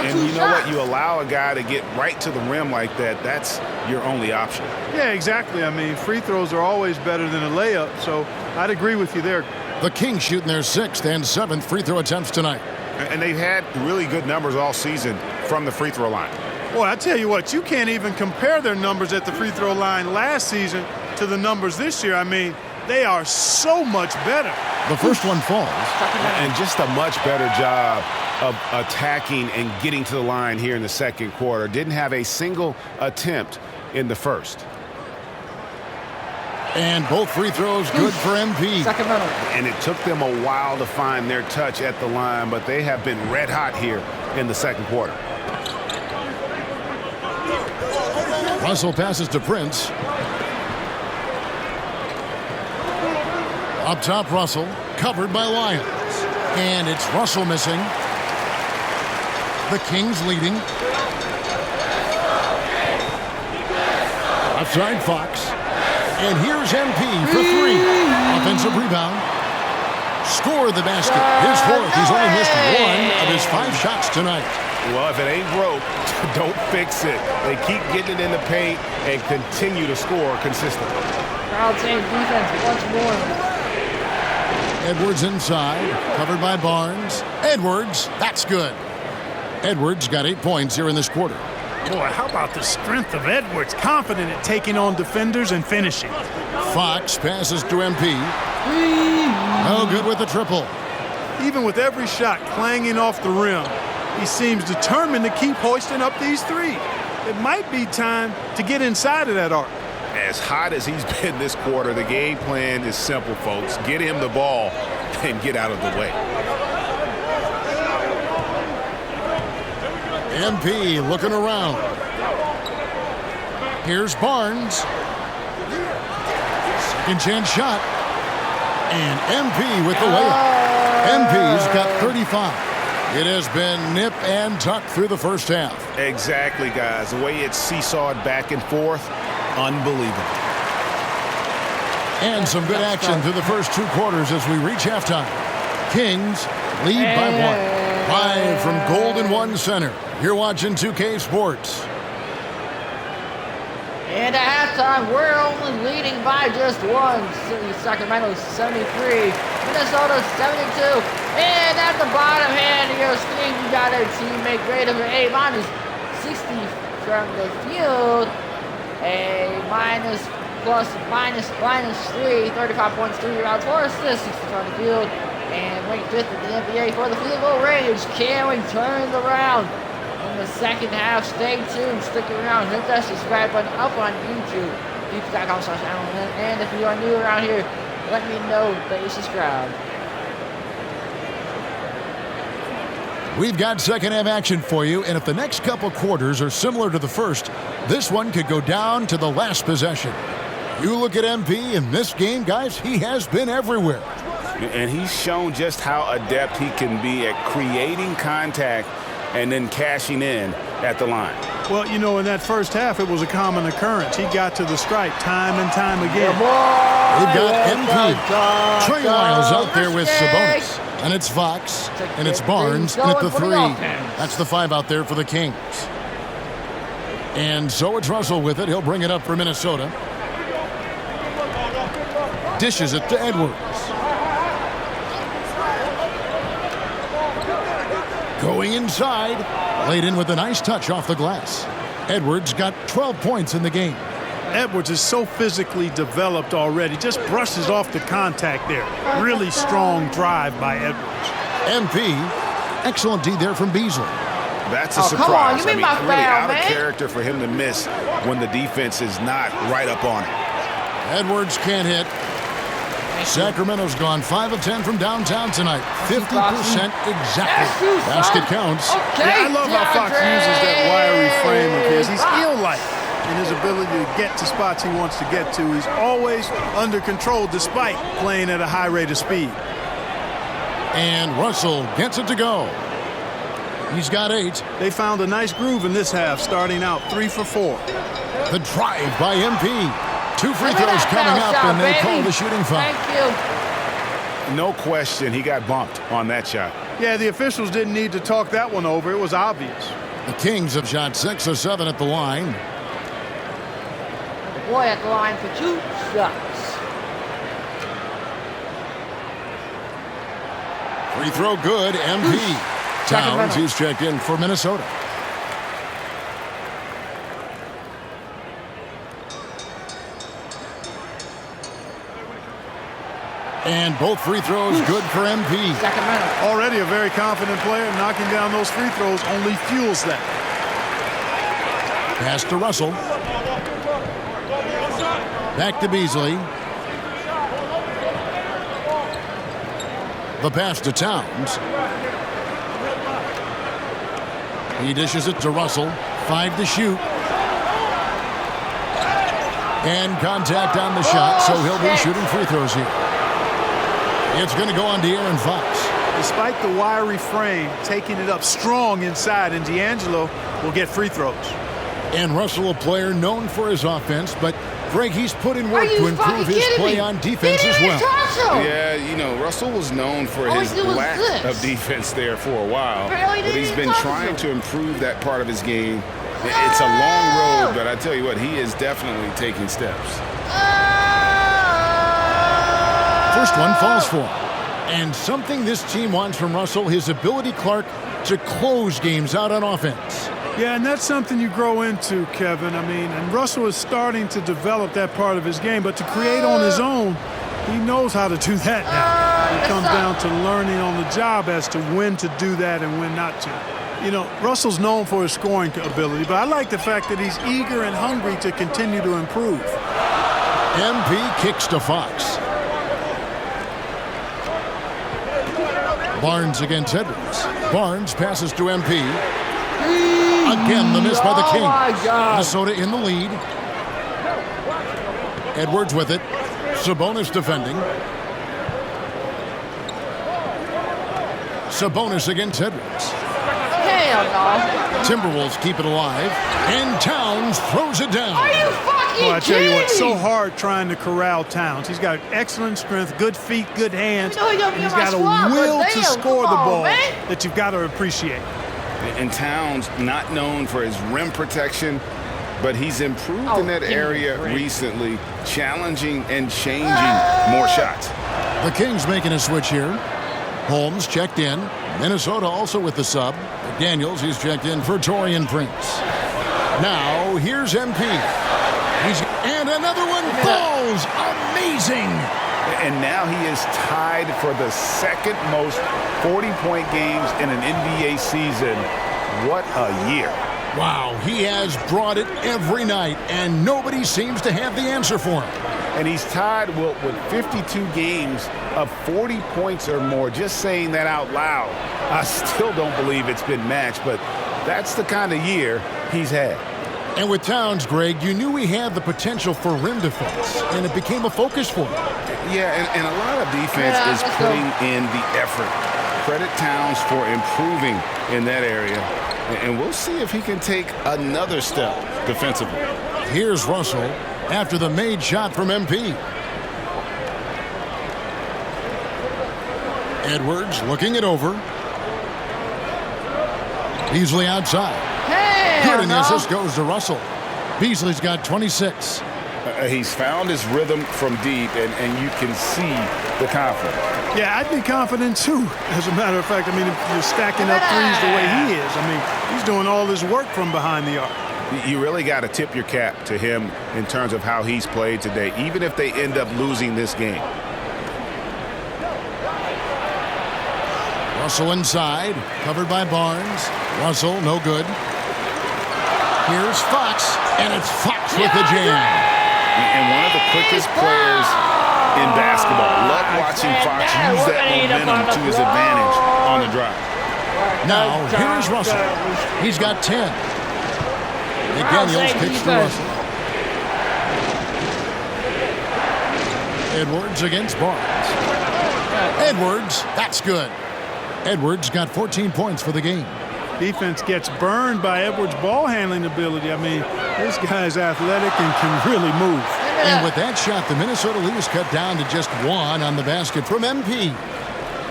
And you know what? You allow a guy to get right to the rim like that, that's your only option. Yeah, exactly. I mean, free throws are always better than a layup, so I'd agree with you there. The Kings shooting their 6th and 7th free throw attempts tonight. And they've had really good numbers all season from the free throw line. Boy, I tell you what, you can't even compare their numbers at the free throw line last season to the numbers this year. I mean, they are so much better. The first one falls. And just a much better job of attacking and getting to the line here in the second quarter. Didn't have a single attempt in the first. And both free throws good for MP. And it took them a while to find their touch at the line, but they have been red hot here in the second quarter. Russell passes to Prince. Up top, Russell, covered by Lyons. And it's Russell missing. The Kings leading. Outside Fox. And here's MP for 3. Offensive rebound. Score the basket. His 4th. He's only missed 1 of his 5 shots tonight. Well, if it ain't broke, don't fix it. They keep getting it in the paint and continue to score consistently. Crowd save defense once more. Edwards inside, covered by Barnes. Edwards, that's good. Edwards got 8 points here in this quarter. Boy, how about the strength of Edwards? Confident at taking on defenders and finishing. Fox passes to MP. No good with the triple. Even with every shot clanging off the rim, he seems determined to keep hoisting up these 3. It might be time to get inside of that arc. As hot as he's been this quarter, the game plan is simple, folks. Get him the ball and get out of the way. MP looking around. Here's Barnes. Second chance shot. And MP with the layup. MP's got 35. It has been nip and tuck through the first half. Exactly, guys. The way it's seesawed back and forth, unbelievable. And some good action through the first 2 quarters as we reach halftime. Kings lead by 1. Live from Golden One Center. You're watching 2K Sports. And at halftime, we're only leading by just 1. Sacramento 73, Minnesota 72. And at the bottom hand of your screen, you got a teammate grade of an A-, 60 from the field. A plus minus 3, 35 points, 3 rebounds, 4 assists, 60 on the field, and ranked 5th in the NBA for the field goal range. Can we turn it around in the second half? Stay tuned, stick around, hit that subscribe button up on YouTube, youtube.com/AlanLynn, and if you are new around here, let me know that you subscribe. We've got second half action for you, and if the next couple quarters are similar to the first, this one could go down to the last possession. You look at MP in this game, guys, he has been everywhere. And he's shown just how adept he can be at creating contact and then cashing in at the line. Well, you know, in that first half, it was a common occurrence. He got to the stripe time and time again. We've got MP. Trey Lyles out there with Sabonis. And it's Fox, and it's Barnes, and at the 3. That's the 5 out there for the Kings. And so it's Russell with it. He'll bring it up for Minnesota. Dishes it to Edwards. Going inside. Laid in with a nice touch off the glass. Edwards got 12 points in the game. Edwards is so physically developed already. Just brushes off the contact there. Really strong drive by Edwards. MP, excellent D there from Beasley. That's a Come surprise. on, give me my really foul, out man. of character for him to miss when the defense is not right up on him. Edwards can't hit. Sacramento's gone 5 of 10 from downtown tonight. 50% exactly. Basket counts. Yeah, I love how Fox uses that wiry frame of his. He's eel-like in his ability to get to spots he wants to get to. He's always under control despite playing at a high rate of speed. And Russell gets it to go. He's got 8. They found a nice groove in this half, starting out 3 for 4. The drive by MP. 2 free throws coming up, and they call the shooting foul. Thank you. No question, he got bumped on that shot. Yeah, the officials didn't need to talk that one over. It was obvious. The Kings have shot 6 of 7 at the line. The boy at the line for 2 shots. Free throw good, MP. Towns, who's checked in for Minnesota. And both free throws good for MP. Already a very confident player. Knocking down those free throws only fuels that. Pass to Russell. Back to Beasley. The pass to Towns. He dishes it to Russell. 5 to shoot. And contact on the shot, so he'll be shooting free throws here. It's going to go on to Aaron Fox. Despite the wiry frame, taking it up strong inside, and D'Angelo will get free throws. And Russell, a player known for his offense, but Greg, he's put in work to improve his play on defense as well. Yeah, you know, Russell was known for his lack of defense there for a while, but he's been trying to improve that part of his game. It's a long road, but I tell you what, he is definitely taking steps. First one falls for him. And something this team wants from Russell, his ability, Clark, to close games out on offense. Yeah, and that's something you grow into, Kevin. I mean, and Russell is starting to develop that part of his game, but to create on his own, he knows how to do that now. It comes down to learning on the job as to when to do that and when not to. You know, Russell's known for his scoring ability, but I like the fact that he's eager and hungry to continue to improve. MP kicks to Fox. Barnes against Edwards. Barnes passes to MP. Again, the miss by the Kings. Minnesota in the lead. Edwards with it. Sabonis defending. Sabonis against Edwards. Hell no. Timberwolves keep it alive. And Towns throws it down. Are you fucking Well, I tell you what, kidding so me? hard trying to corral Towns. He's got excellent strength, good feet, good hands. You know, And he's my got squad, a will but to damn, score the come on, ball man. that you've got to appreciate. And Towns, not known for his rim protection, but he's improved in that area recently, challenging and changing more shots. The Kings making a switch here. Holmes checked in. Minnesota also with the sub. Daniels, he's checked in for Taurean Prince. Now, here's MP. And another one falls. Amazing. And now he is tied for the second most 40-point games in an NBA season. What a year. Wow, he has brought it every night, and nobody seems to have the answer for him. And he's tied with 52 games of 40 points or more. Just saying that out loud, I still don't believe it's been matched, but that's the kind of year he's had. And with Towns, Greg, you knew he had the potential for rim defense, and it became a focus for him. Yeah, and a lot of defense is putting in the effort. Credit Towns for improving in that area, and we'll see if he can take another step defensively. Here's Russell after the made shot from MP. Edwards looking it over. Beasley outside. Good, and the assist goes to Russell. Beasley's got 26. He's found his rhythm from deep, and you can see the confidence. Yeah, I'd be confident too. As a matter of fact, I mean, if you're stacking up threes the way he is, I mean, he's doing all his work from behind the arc. You really got to tip your cap to him in terms of how he's played today, even if they end up losing this game. Russell inside, covered by Barnes. Russell, no good. Here's Fox, and it's Fox with the jam. And one of the quickest players in basketball. Love watching Fox use that momentum to his advantage on the drive. Now, here's Russell. He's got 10. McDaniels kicks to Russell. Edwards against Barnes. Edwards, that's good. Edwards got 14 points for the game. Defense gets burned by Edwards' ball handling ability. I mean, this guy's athletic and can really move. And with that shot, the Minnesota lead is cut down to just one on the basket from MP.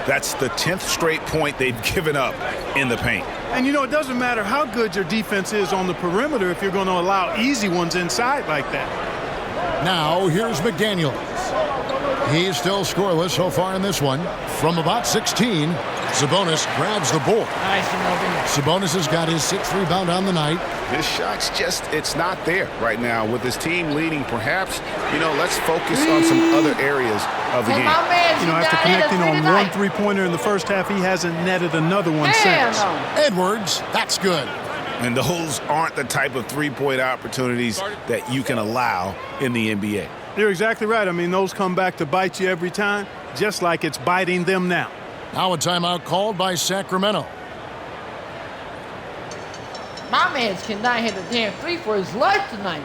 That's the 10th straight point they've given up in the paint. And, you know, it doesn't matter how good your defense is on the perimeter if you're going to allow easy ones inside like that. Now, here's McDaniels. He's still scoreless so far in this one. From about 16, Sabonis grabs the board. Sabonis has got his 6th rebound on the night. His shot's just, it's not there right now. With his team leading, perhaps, you know, let's focus on some other areas of the game. You know, after connecting on one three-pointer in the first half, he hasn't netted another one since. Edwards, that's good. And those aren't the type of three-point opportunities that you can allow in the NBA. You're exactly right. I mean, those come back to bite you every time, just like it's biting them now. Now a timeout called by Sacramento. My man cannot hit a damn three for his life tonight.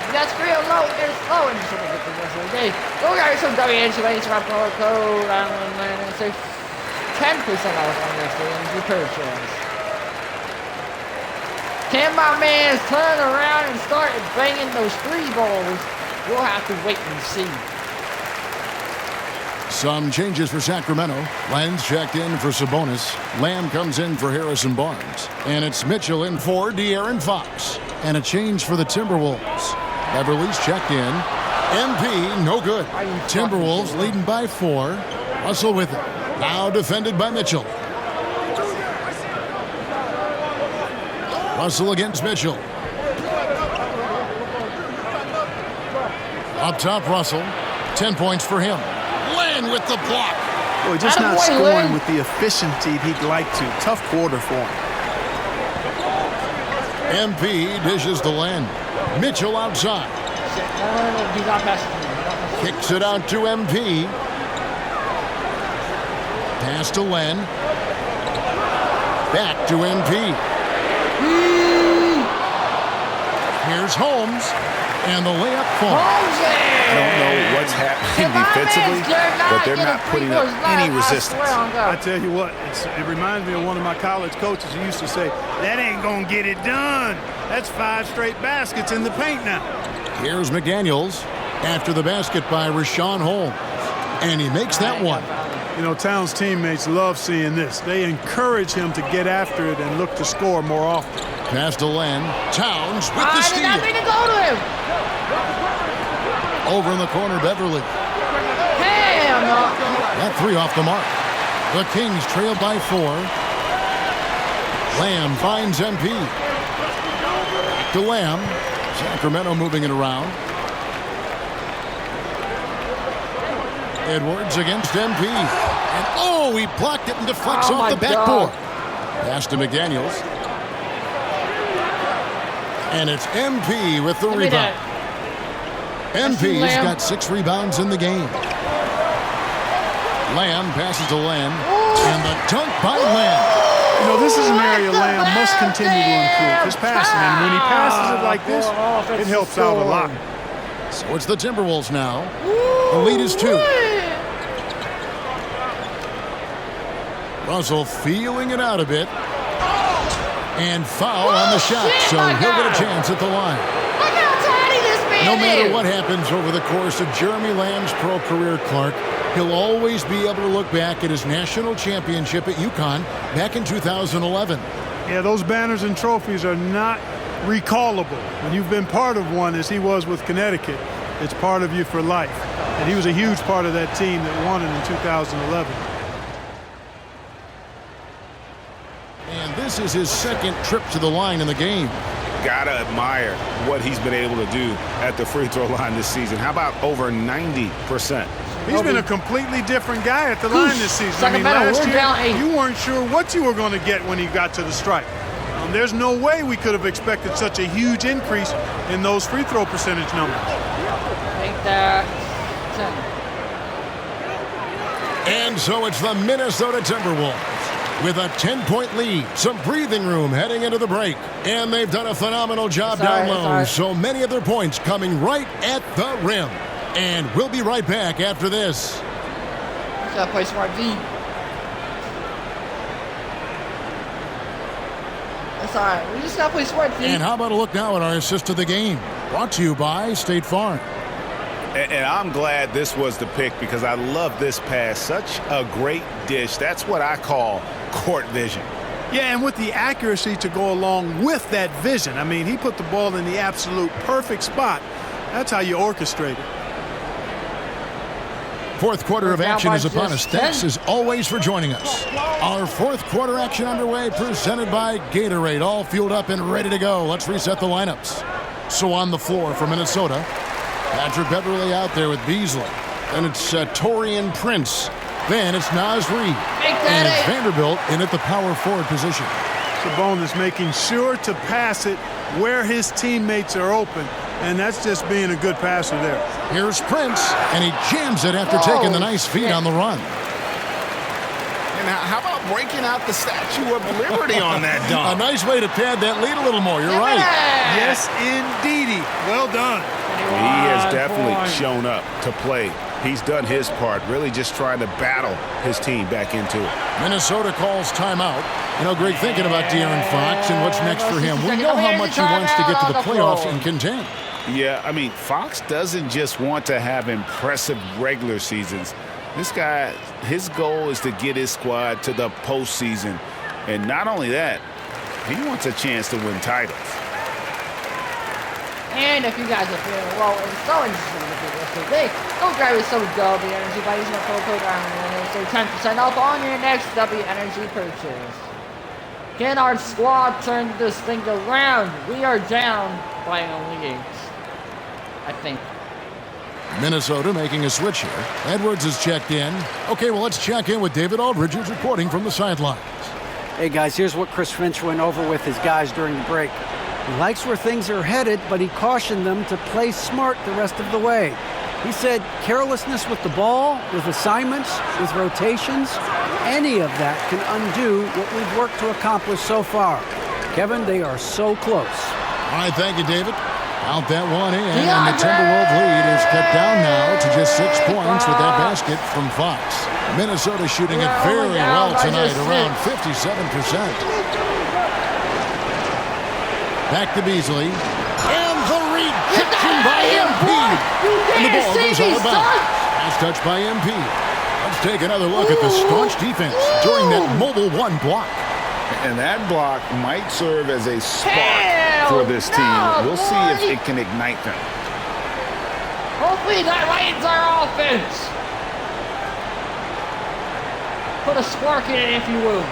That's real low. It's low in the rest of the day. Go guys, some WHLH my promo code. I'm going to say 10% off on this thing. You purchase. Can my man turn around and start banging those three balls? We'll have to wait and see. Some changes for Sacramento. Lenz checked in for Sabonis. Lamb comes in for Harrison Barnes. And it's Mitchell in for De'Aaron Fox. And a change for the Timberwolves. Beverly's checked in. MP, no good. Timberwolves leading by 4. Russell with it. Now defended by Mitchell. Russell against Mitchell. Up top, Russell. 10 points for him. Len with the block. Boy, just not scoring with the efficiency he'd like to. Tough quarter for him. MP dishes to Len. Mitchell outside. Kicks it out to MP. Pass to Len. Back to MP. Here's Holmes, and the layup falls. I don't know what's happening defensively, but they're not putting up any resistance. I tell you what, it reminds me of one of my college coaches who used to say, that ain't going to get it done. That's 5 straight baskets in the paint now. Here's McDaniels after the basket by Rashawn Holmes, and he makes that one. You know, Towns' teammates love seeing this. They encourage him to get after it and look to score more often. Pass to Len. Towns with the steal. I did not mean to go to him. Over in the corner, Beverly. Hell no. That 3 off the mark. The Kings trail by 4. Lamb finds MP. Back to Lamb. Sacramento moving it around. Edwards against MP. And oh, he blocked it and deflects off the backboard. Pass to McDaniels. And it's MP with the rebound. MP's got 6 rebounds in the game. Lamb passes to Lamb. And the dunk by Lamb. You know, this is an area Lamb must continue to improve his passing. And when he passes it like this, it helps out a lot. So it's the Timberwolves now. The lead is 2. Russell feeling it out a bit. And foul on the shot, so he'll get a chance at the line. Look how tiny this man No matter is. what happens over the course of Jeremy Lamb's pro career, Clark, he'll always be able to look back at his national championship at UConn back in 2011. Yeah, those banners and trophies are not recallable. When you've been part of one, as he was with Connecticut, it's part of you for life. And he was a huge part of that team that won it in 2011. And this is his second trip to the line in the game. Gotta admire what he's been able to do at the free throw line this season. How about over 90%? He's been a completely different guy at the line this season. I mean, Sacramento, last we're year, down 8. you weren't sure what you were going to get when he got to the stripe. There's no way we could have expected such a huge increase in those free throw percentage numbers. Take that. And so it's the Minnesota Timberwolves with a 10-point lead, some breathing room heading into the break. And they've done a phenomenal job down low, so many of their points coming right at the rim. And we'll be right back after this. Gotta play smart D. That's all right. We just gotta play smart D. And how about a look now at our assist of the game? Brought to you by State Farm. And I'm glad this was the pick because I love this pass. Such a great dish. That's what I call court vision. Yeah, and with the accuracy to go along with that vision. I mean, he put the ball in the absolute perfect spot. That's how you orchestrate it. Fourth quarter of action is upon us. Thanks as always for joining us. Our fourth quarter action underway, presented by Gatorade. All fueled up and ready to go. Let's reset the lineups. So on the floor for Minnesota, Patrick Beverly out there with Beasley. Then it's Taurean Prince. Then it's Naz Reid. And it's Vanderbilt in at the power forward position. Sabonis making sure to pass it where his teammates are open. And that's just being a good passer there. Here's Prince, and he jams it after taking the nice feed on the run. And how about breaking out the Statue of Liberty on that dunk? A nice way to pad that lead a little more. You're right. Yes, indeedy. Well done. He has definitely shown up to play. He's done his part, really just trying to battle his team back into it. Minnesota calls timeout. You know, Greg, thinking about De'Aaron Fox and what's next for him. We know how much he wants to get to the playoffs and contend. Yeah, I mean, Fox doesn't just want to have impressive regular seasons. This guy, his goal is to get his squad to the postseason. And not only that, he wants a chance to win titles. And if you guys are feeling low and so interested in the video today, go grab you some W Energy by using our promo code and save 10% off on your next W Energy purchase. Can our squad turn this thing around? We are down by only 8. I think. Minnesota making a switch here. Edwards is checked in. Okay, well, let's check in with David Aldridge, who's reporting from the sidelines. Hey, guys, here's what Chris Finch went over with his guys during the break. He likes where things are headed, but he cautioned them to play smart the rest of the way. He said carelessness with the ball, with assignments, with rotations, any of that can undo what we've worked to accomplish so far. Kevin, they are so close. All right, thank you, David. Out that one in, and the Timberwolves lead is cut down now to just 6 points with that basket from Fox. Minnesota shooting it very well tonight, around 57%. Back to Beasley. And the rejection by MP. And the ball goes out of bounds. Last touch by MP. Let's take another look at the staunch defense during that mobile one block. And that block might serve as a spark for this team. We'll see if it can ignite them. Hopefully that lightens our offense. Put a spark in it, if you will.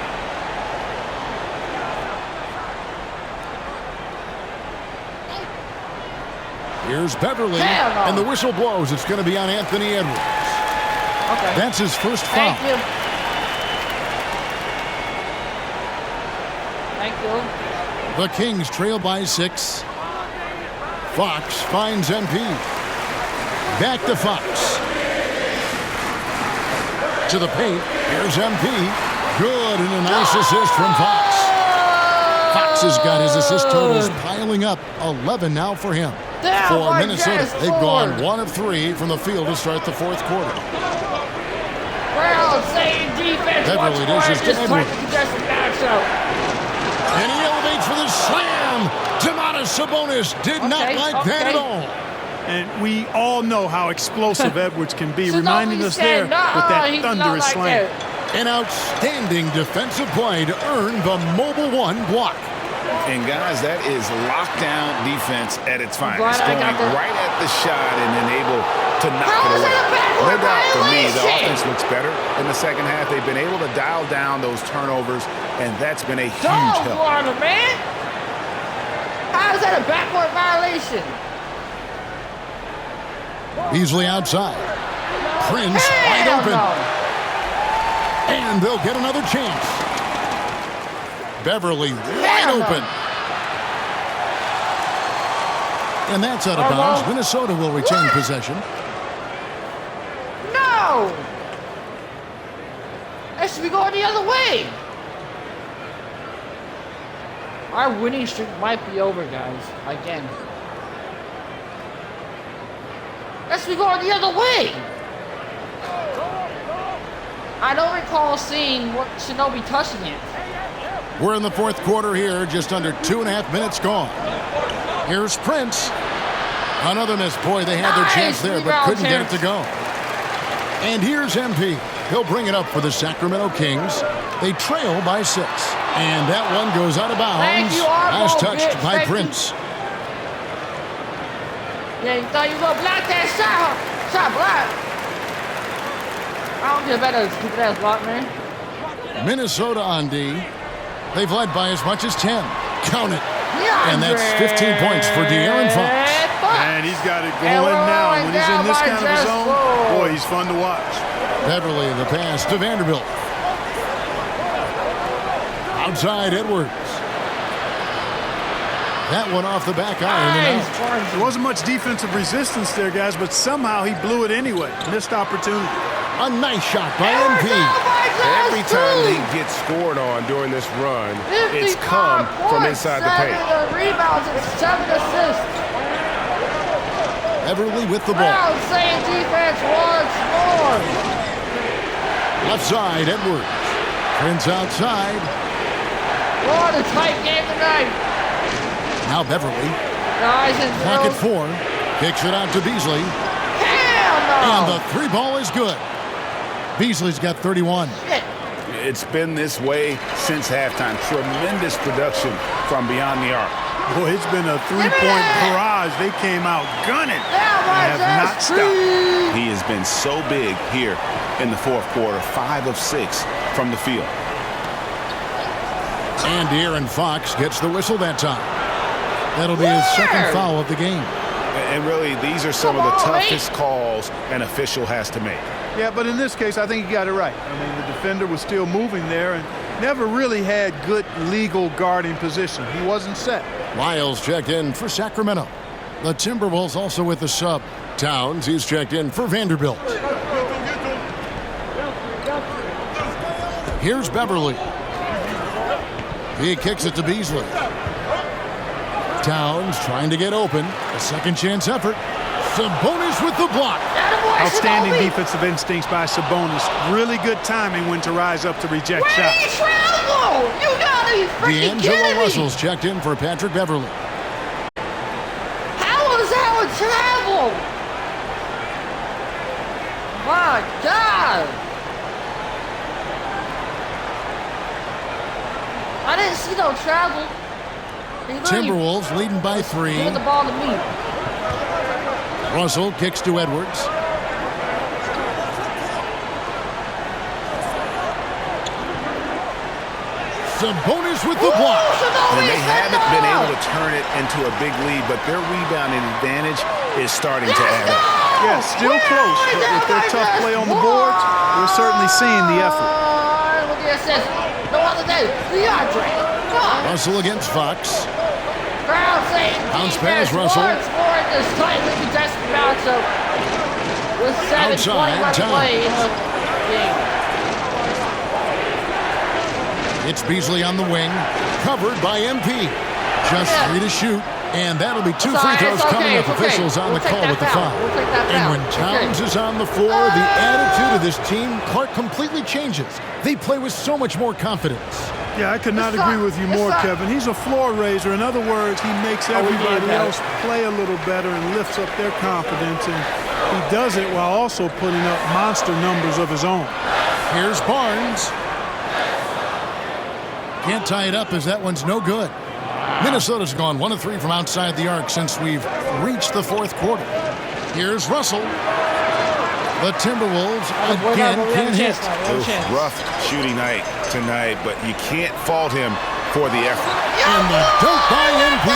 Here's Beverly, and the whistle blows. It's going to be on Anthony Edwards. Okay. That's his first foul. Thank you. Thank you. The Kings trail by 6. Fox finds MP. Back to Fox. To the paint. Here's MP. Good, and a nice assist from Fox. Fox has got his assist totals piling up. 11 now for him. For Minnesota, they've gone 1 of 3 from the field to start the fourth quarter. Well, saying defense. Beverly dishes to Edwards. And he elevates for the slam. Domantas Sabonis did not like that at all. And we all know how explosive Edwards can be, reminding us there with that thunderous slam. An outstanding defensive play to earn the mobile 1 block. And guys, that is lockdown defense at its finest. Going right at the shot and then able to knock it away. No doubt for me, the offense looks better in the second half. They've been able to dial down those turnovers, and that's been a huge help. Man. How is that a backboard violation? Beasley outside. Prince wide open. And they'll get another chance. Beverly wide open. And that's out of bounds. Minnesota will retain possession. No! That should be going the other way. Our winning streak might be over, guys. Again. That should be going the other way. I don't recall seeing Shinobi touching it. We're in the fourth quarter here, just under 2.5 minutes gone. Here's Prince. Another miss. Boy, they had their chance there, but couldn't get it to go. And here's MP. He'll bring it up for the Sacramento Kings. They trail by 6. And that one goes out of bounds. As touched by Prince. Yeah, you thought you were going to block that shot. Shot block. I don't get better stupid ass block, man. Minnesota on D. They've led by as much as 10. Count it. And that's 15 points for De'Aaron Fox. And he's got it going now. When he's in this kind of a zone, boy, he's fun to watch. Beverly, the pass to Vanderbilt. Outside Edwards. That one off the back iron. There wasn't much defensive resistance there, guys, but somehow he blew it anyway. Missed opportunity. A nice shot by MP. Every time they get scored on during this run, it's come from inside the paint. 7 rebounds and 7 assists. Beverly with the ball. Same defense once more. Left side, Edwards. Prince outside. What a tight game tonight. Now Beverly. Nice. Pocket 4. Kicks it out to Beasley. Hell no. And the 3 ball is good. Beasley's got 31. Shit. It's been this way since halftime. Tremendous production from beyond the arc. Boy, it's been a 3-point barrage. They came out gunning and have not stopped. He has been so big here in the fourth quarter. 5 of 6 from the field. And De'Aaron Fox gets the whistle that time. That'll be his second foul of the game. And really, these are some of the toughest calls an official has to make. Yeah, but in this case, I think he got it right. I mean, the defender was still moving there and never really had good legal guarding position. He wasn't set. Lyles checked in for Sacramento. The Timberwolves also with the sub. Towns, he's checked in for Vanderbilt. Here's Beverly. He kicks it to Beasley. Towns trying to get open. A second chance effort. Sabonis with the block. Outstanding defensive instincts by Sabonis. Really good timing when to rise up to reject shots. You gotta be freaking kidding me. D'Angelo Russell's checked in for Patrick Beverly. How is that a travel? My God. I didn't see no travel. Timberwolves leading by 3. Give the ball to me. Russell kicks to Edwards. Sabonis with the block. And they haven't been able to turn it into a big lead, but their rebounding advantage is starting to add up. Yeah, still close, but with their tough play on the boards, we're certainly seeing the effort. Look at this. No other day. DeAndre. Russell against Fox. Crowd saying Bounce pass, Russell. Once more in this tightly contested matchup with 7:20 left to play in the game. It's Beasley on the wing, covered by MP. Just 3 to shoot, and that'll be 2 free throws coming up. Officials on the call with the foul. And when Towns is on the floor, the attitude of this team, Clark, completely changes. They play with so much more confidence. Yeah, I could not agree with you more, Kevin. He's a floor raiser. In other words, he makes everybody else play a little better and lifts up their confidence, and he does it while also putting up monster numbers of his own. Here's Barnes. Can't tie it up as that one's no good. Minnesota's gone 1 of 3 from outside the arc since we've reached the 4th quarter. Here's Russell. The Timberwolves again can't hit. Rough shooting night tonight, but you can't fault him for the effort. And the dunk by MP.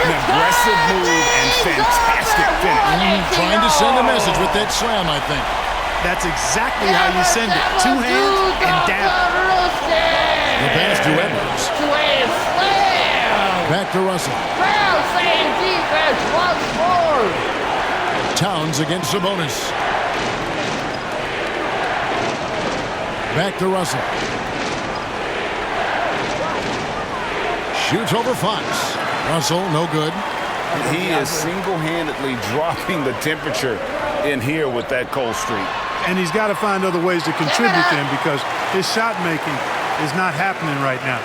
An aggressive move and fantastic finish. Trying to send a message with that slam, I think. That's exactly how you send it. 2 hands and down. The pass to Edwards. Back to Russell. Crowd saying defense once more. Towns against Sabonis. Back to Russell. Shoots over Fox. Russell, no good. He is single-handedly dropping the temperature in here with that cold streak. And he's got to find other ways to contribute to him because his shot making is not happening right now.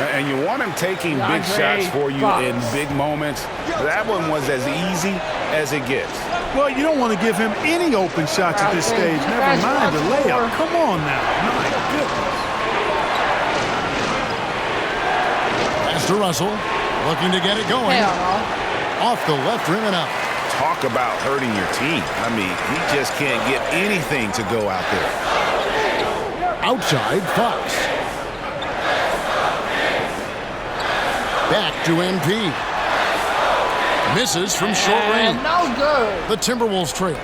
And you want him taking big shots for you in big moments. That one was as easy as it gets. Well, you don't want to give him any open shots at this stage. Never mind the layup. Come on now. My goodness. Pass to Russell. Looking to get it going. Off the left rim and out. Talk about hurting your team. I mean, he just can't get anything to go out there. Outside, Fox. Back to MP. Misses from short range. No good. The Timberwolves trail.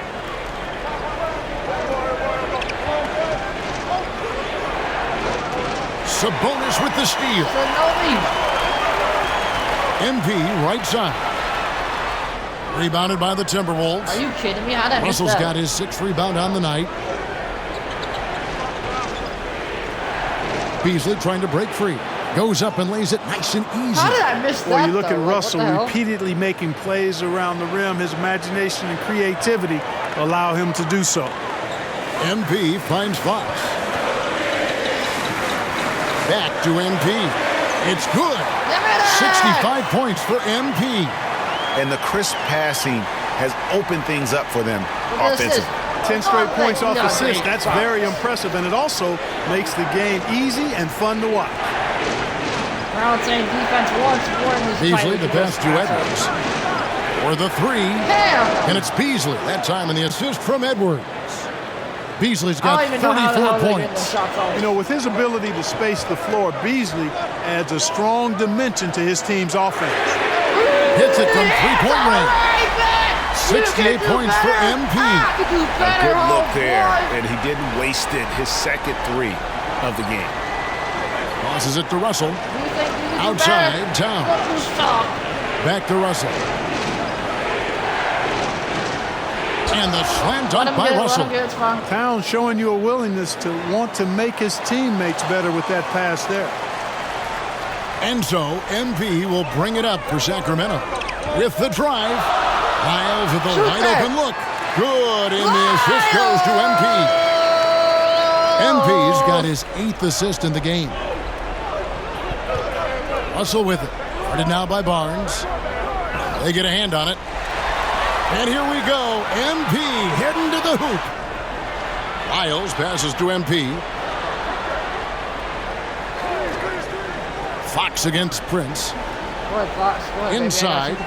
Sabonis with the steal. MP right side. Rebounded by the Timberwolves. Are you kidding me? How'd I miss Russell's that? got his 6th rebound on the night. Beasley trying to break free. Goes up and lays it nice and easy. How did I miss that? Well, you look at though? Russell repeatedly making plays around the rim. His imagination and creativity allow him to do so. MP finds Fox. Back to MP. It's good. 65 points for MP. And the crisp passing has opened things up for them offensively. 10 straight points off assists. That's very impressive, and it also makes the game easy and fun to watch. Brown saying defense once more in this Beasley, the pass to Edwards. For the 3. And it's Beasley. That time in the assist from Edwards. Beasley's got 34 points. You know, with his ability to space the floor, Beasley adds a strong dimension to his team's offense. Hits it from 3-point range. 68 points for MP. A good look there, and he didn't waste it. His 2nd 3 of the game. Tosses it to Russell. Outside, Towns. Back to Russell. And the slam dunk by Russell. Towns showing you a willingness to want to make his teammates better with that pass there. And so MP will bring it up for Sacramento. With the drive, Miles with the wide open look. Good, and the assist goes to MP. MP's got his 8th assist in the game. Russell with it. Guarded now by Barnes. They get a hand on it. And here we go. MP heading to the hoop. Miles passes to MP. Fox against Prince. Inside.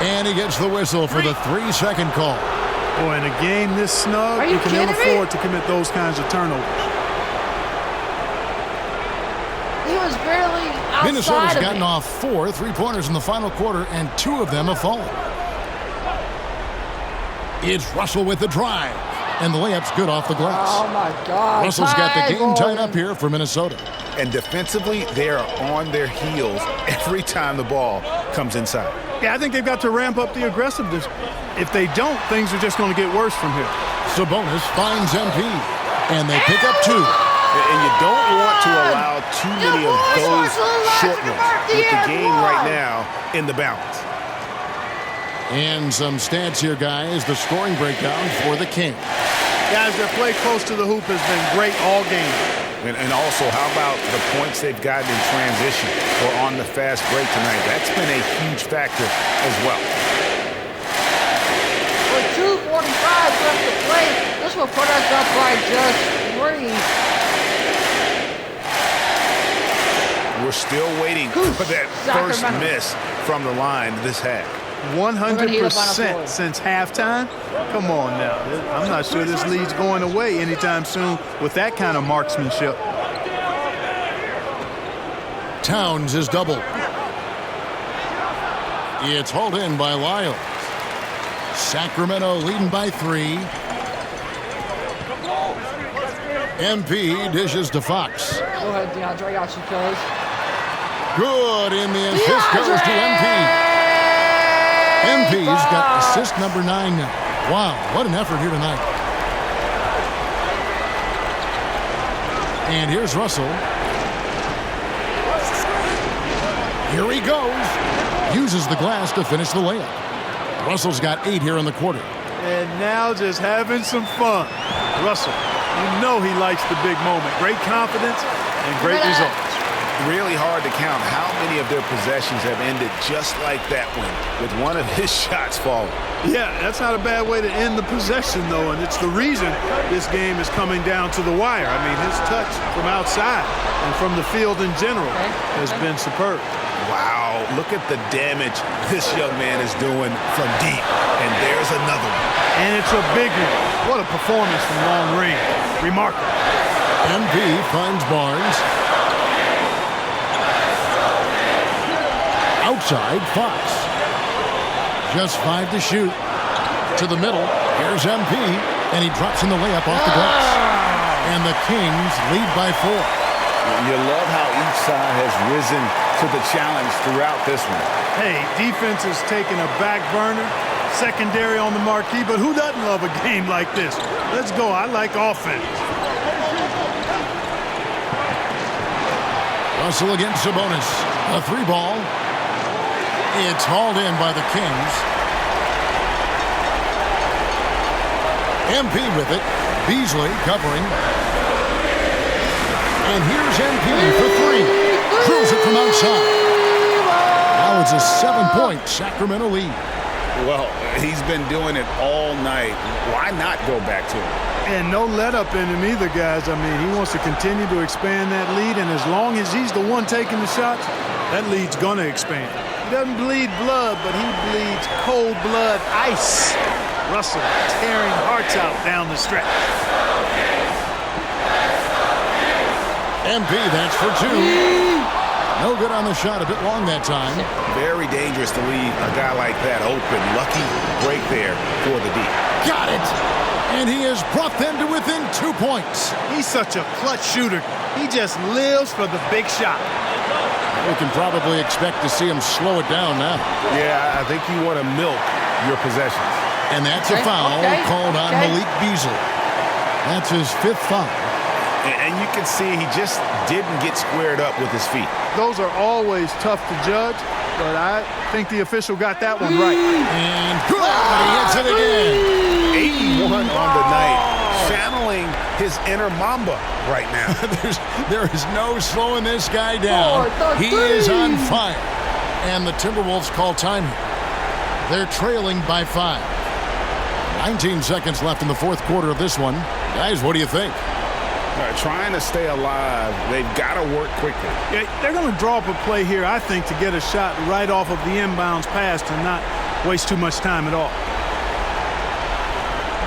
And he gets the whistle for the 3-second call. Boy, in a game this snug, you can ill afford to commit those kinds of turnovers. was barely outside Minnesota's of gotten it. off 4 3-pointers in the final quarter, and 2 of them have fallen. It's Russell with the drive, and the layup's good off the glass. Oh, my God. Russell's got the game tied up here for Minnesota. And defensively, they are on their heels every time the ball comes inside. Yeah, I think they've got to ramp up the aggressiveness. If they don't, things are just going to get worse from here. Sabonis finds MP, and they pick up 2. And you don't want to allow too many of those short ones with the game right now in the balance. And some stats here, guys. The scoring breakdown for the Kings. Guys, their play close to the hoop has been great all game. And also, how about the points they've gotten in transition or on the fast break tonight? That's been a huge factor as well. With 2:45 left to play, this will put us up by just 3. We're still waiting for that first miss from the line this half. 100% since halftime? Come on now. I'm not sure this lead's going away anytime soon with that kind of marksmanship. Towns is doubled. It's hauled in by Lyles. Sacramento leading by 3. MP dishes to Fox. Go ahead, DeAndre. I got you, cuz. Good in the assist goes to MP. MP's got assist number 9 now. Wow, what an effort here tonight. And here's Russell. Here he goes. Uses the glass to finish the layup. Russell's got 8 here in the quarter. And now just having some fun. Russell, you know he likes the big moment. Great confidence and great results. Really hard to count how many of their possessions have ended just like that one, with one of his shots falling. Yeah, that's not a bad way to end the possession, though, and it's the reason this game is coming down to the wire. I mean, his touch from outside and from the field in general has been superb. Wow, look at the damage this young man is doing from deep. And there's another one. And it's a big one. What a performance from long range. Remarkable. MP finds Barnes. Outside, Fox. Just 5 to shoot. To the middle. Here's MP. And he drops in the layup off the glass. And the Kings lead by 4. You love how each side has risen to the challenge throughout this one. Hey, defense is taking a back burner. Secondary on the marquee. But who doesn't love a game like this? Let's go. I like offense. Russell against Sabonis. A 3-ball. It's hauled in by the Kings. MP with it. Beasley covering. And here's MP for 3. Drills it from outside. Now it's a 7-point Sacramento lead. Well, he's been doing it all night. Why not go back to it? And no let up in him either, guys. I mean, he wants to continue to expand that lead, and as long as he's the one taking the shots, that lead's going to expand. He doesn't bleed blood, but he bleeds cold blood ice. Russell tearing hearts out down the stretch. MP, that's for 2. No good on the shot, a bit long that time. Very dangerous to leave a guy like that open. Lucky break there for the D. Got it! And he has brought them to within 2 points. He's such a clutch shooter. He just lives for the big shot. We can probably expect to see him slow it down now. Yeah, I think you want to milk your possessions. And that's a foul called on Malik Beasley. That's his 5th foul. And you can see he just didn't get squared up with his feet. Those are always tough to judge, but I think the official got that one right. And good, he hits it again. 81 on the night, channeling his inner Mamba right now. there is no slowing this guy down. He is on fire. And the Timberwolves call time here. They're trailing by 5. 19 seconds left in the 4th quarter of this one. Guys, what do you think? Trying to stay alive, they've got to work quickly. Yeah, they're going to draw up a play here, I think, to get a shot right off of the inbounds pass to not waste too much time at all.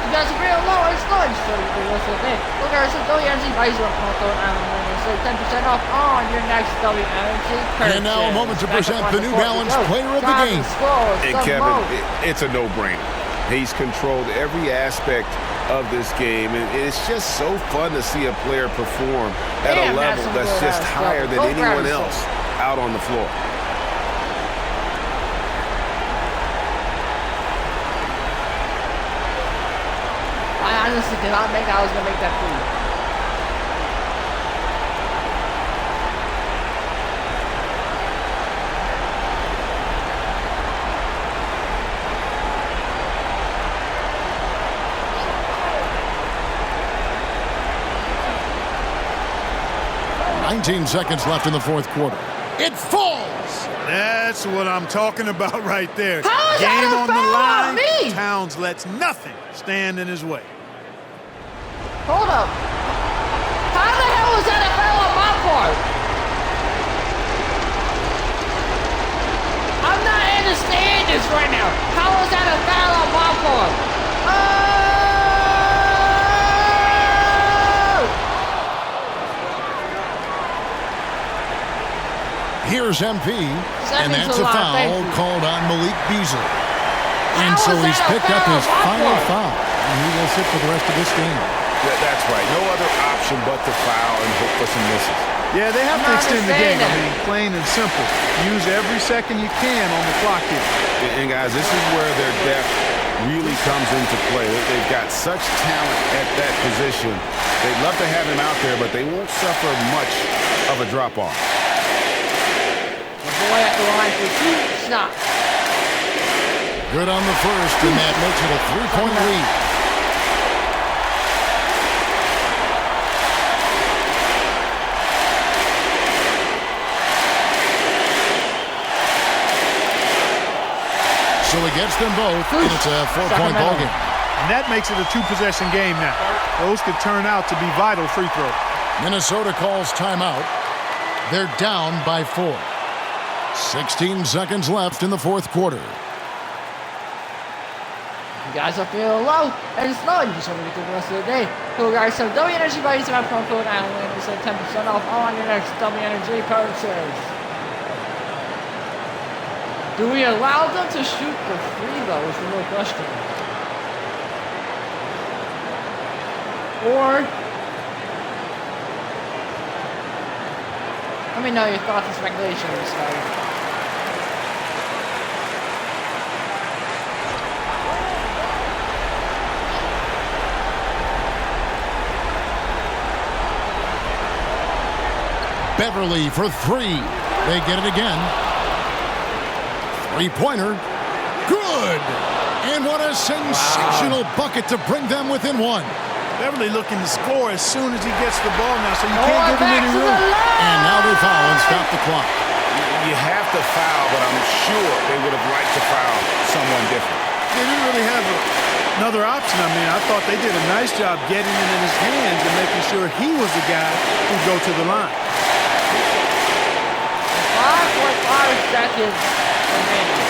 You guys agree on lower? It's not. Look, save 10% off on your next WNG purchase. And now a moment to present the New Balance Player of the Game. And Kevin, it's a no-brainer. He's controlled every aspect of this game, and it's just so fun to see a player perform at a level that's just higher than anyone else out on the floor. I honestly did not think I was going to make that three. Seconds left in the fourth quarter. It falls. That's what I'm talking about right there. How is Game that a on the foul line. on me? Towns lets nothing stand in his way. Hold up. How the hell was that a foul on my part? I'm not understanding this right now. How was that a foul on my part? Here's MP, and that's a foul called on Malik Beasley. And so he's picked up his final foul, and he will sit for the rest of this game. That's right. No other option but to foul and hope for some misses. Yeah, they have to extend the game. I mean, plain and simple. Use every second you can on the clock here. And guys, this is where their depth really comes into play. They've got such talent at that position. They'd love to have him out there, but they won't suffer much of a drop-off. Boy at the line for 2 shots. Good on the first, and that makes it a 3-point lead. So he gets them both, and it's a 4-point ball game. And that makes it a 2-possession game now. Those could turn out to be vital free throws. Minnesota calls timeout. They're down by 4. 16 seconds left in the fourth quarter. You guys are feeling low and slow. You just want to get through the rest of the day. Cool guys, so WNG by using our promo code ISLAND to save 10% off on your next WNG purchase. Do we allow them to shoot the free though is the real question. Or let me know your thoughts and speculations, guys. Beverly for 3. They get it again. 3-pointer. Good! And what a sensational bucket to bring them within 1. Beverly looking to score as soon as he gets the ball now, so you can't give him any room. And now they foul and stop the clock. You have to foul, but I'm sure they would have liked to foul someone different. They didn't really have another option. I mean, I thought they did a nice job getting it in his hands and making sure he was the guy who'd go to the line. 5.5 seconds remaining.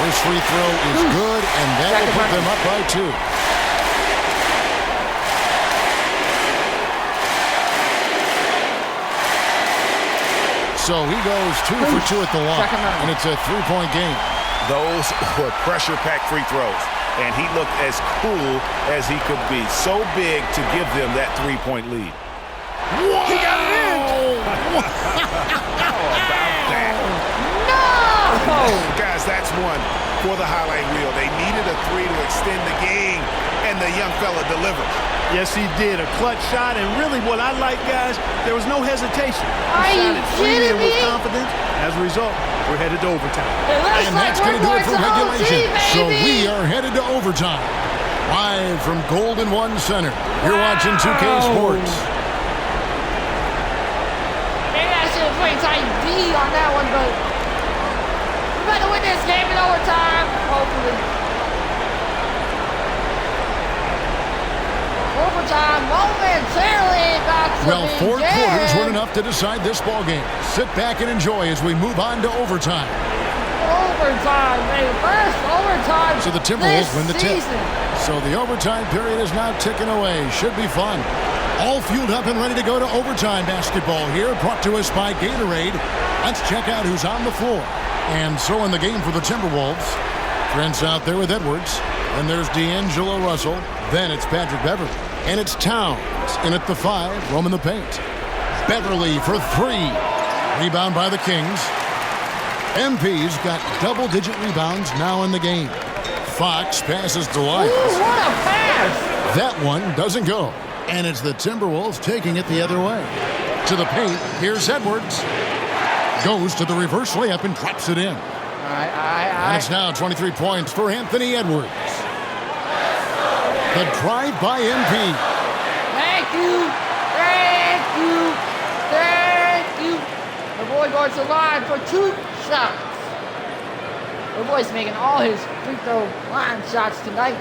This free throw is good, and that will put them up by 2. So he goes 2 for 2 at the line, and it's a 3-point game. Those were pressure-packed free throws, and he looked as cool as he could be. So big to give them that 3-point lead. Wow! He got it in! How about that? No! Guys, that's one for the highlight reel. They needed a 3 to extend the game, and the young fella delivered. Yes, he did. A clutch shot, and really what I like, guys, there was no hesitation. He shot it freely and with confidence. As a result, we're headed to overtime. And that's going to do it for regulation. So we are headed to overtime. Live from Golden One Center, you're watching 2K Sports. Maybe I should have played tight D on that one, but we better win this game in overtime, hopefully. Overtime momentarily about to Well, 4 begin. quarters weren't enough to decide this ball game. Sit back and enjoy as we move on to overtime. Overtime, baby. First overtime. So the Timberwolves this win the tip. season. So the overtime period is now ticking away. Should be fun. All fueled up and ready to go to overtime basketball here, brought to us by Gatorade. Let's check out who's on the floor. And so in the game for the Timberwolves, Trent's out there with Edwards. Then there's D'Angelo Russell. Then it's Patrick Beverly. And it's Towns in at the 5, roaming the paint. Beverly for 3. Rebound by the Kings. MP's got double-digit rebounds now in the game. Fox passes to Lyles. Ooh, what a pass! That one doesn't go. And it's the Timberwolves taking it the other way. To the paint, here's Edwards. Goes to the reverse layup and drops it in. And it's now 23 points for Anthony Edwards. The drive by MP. Thank you, thank you, thank you. The boy goes to line for 2 shots. The boy's making all his free throw line shots tonight.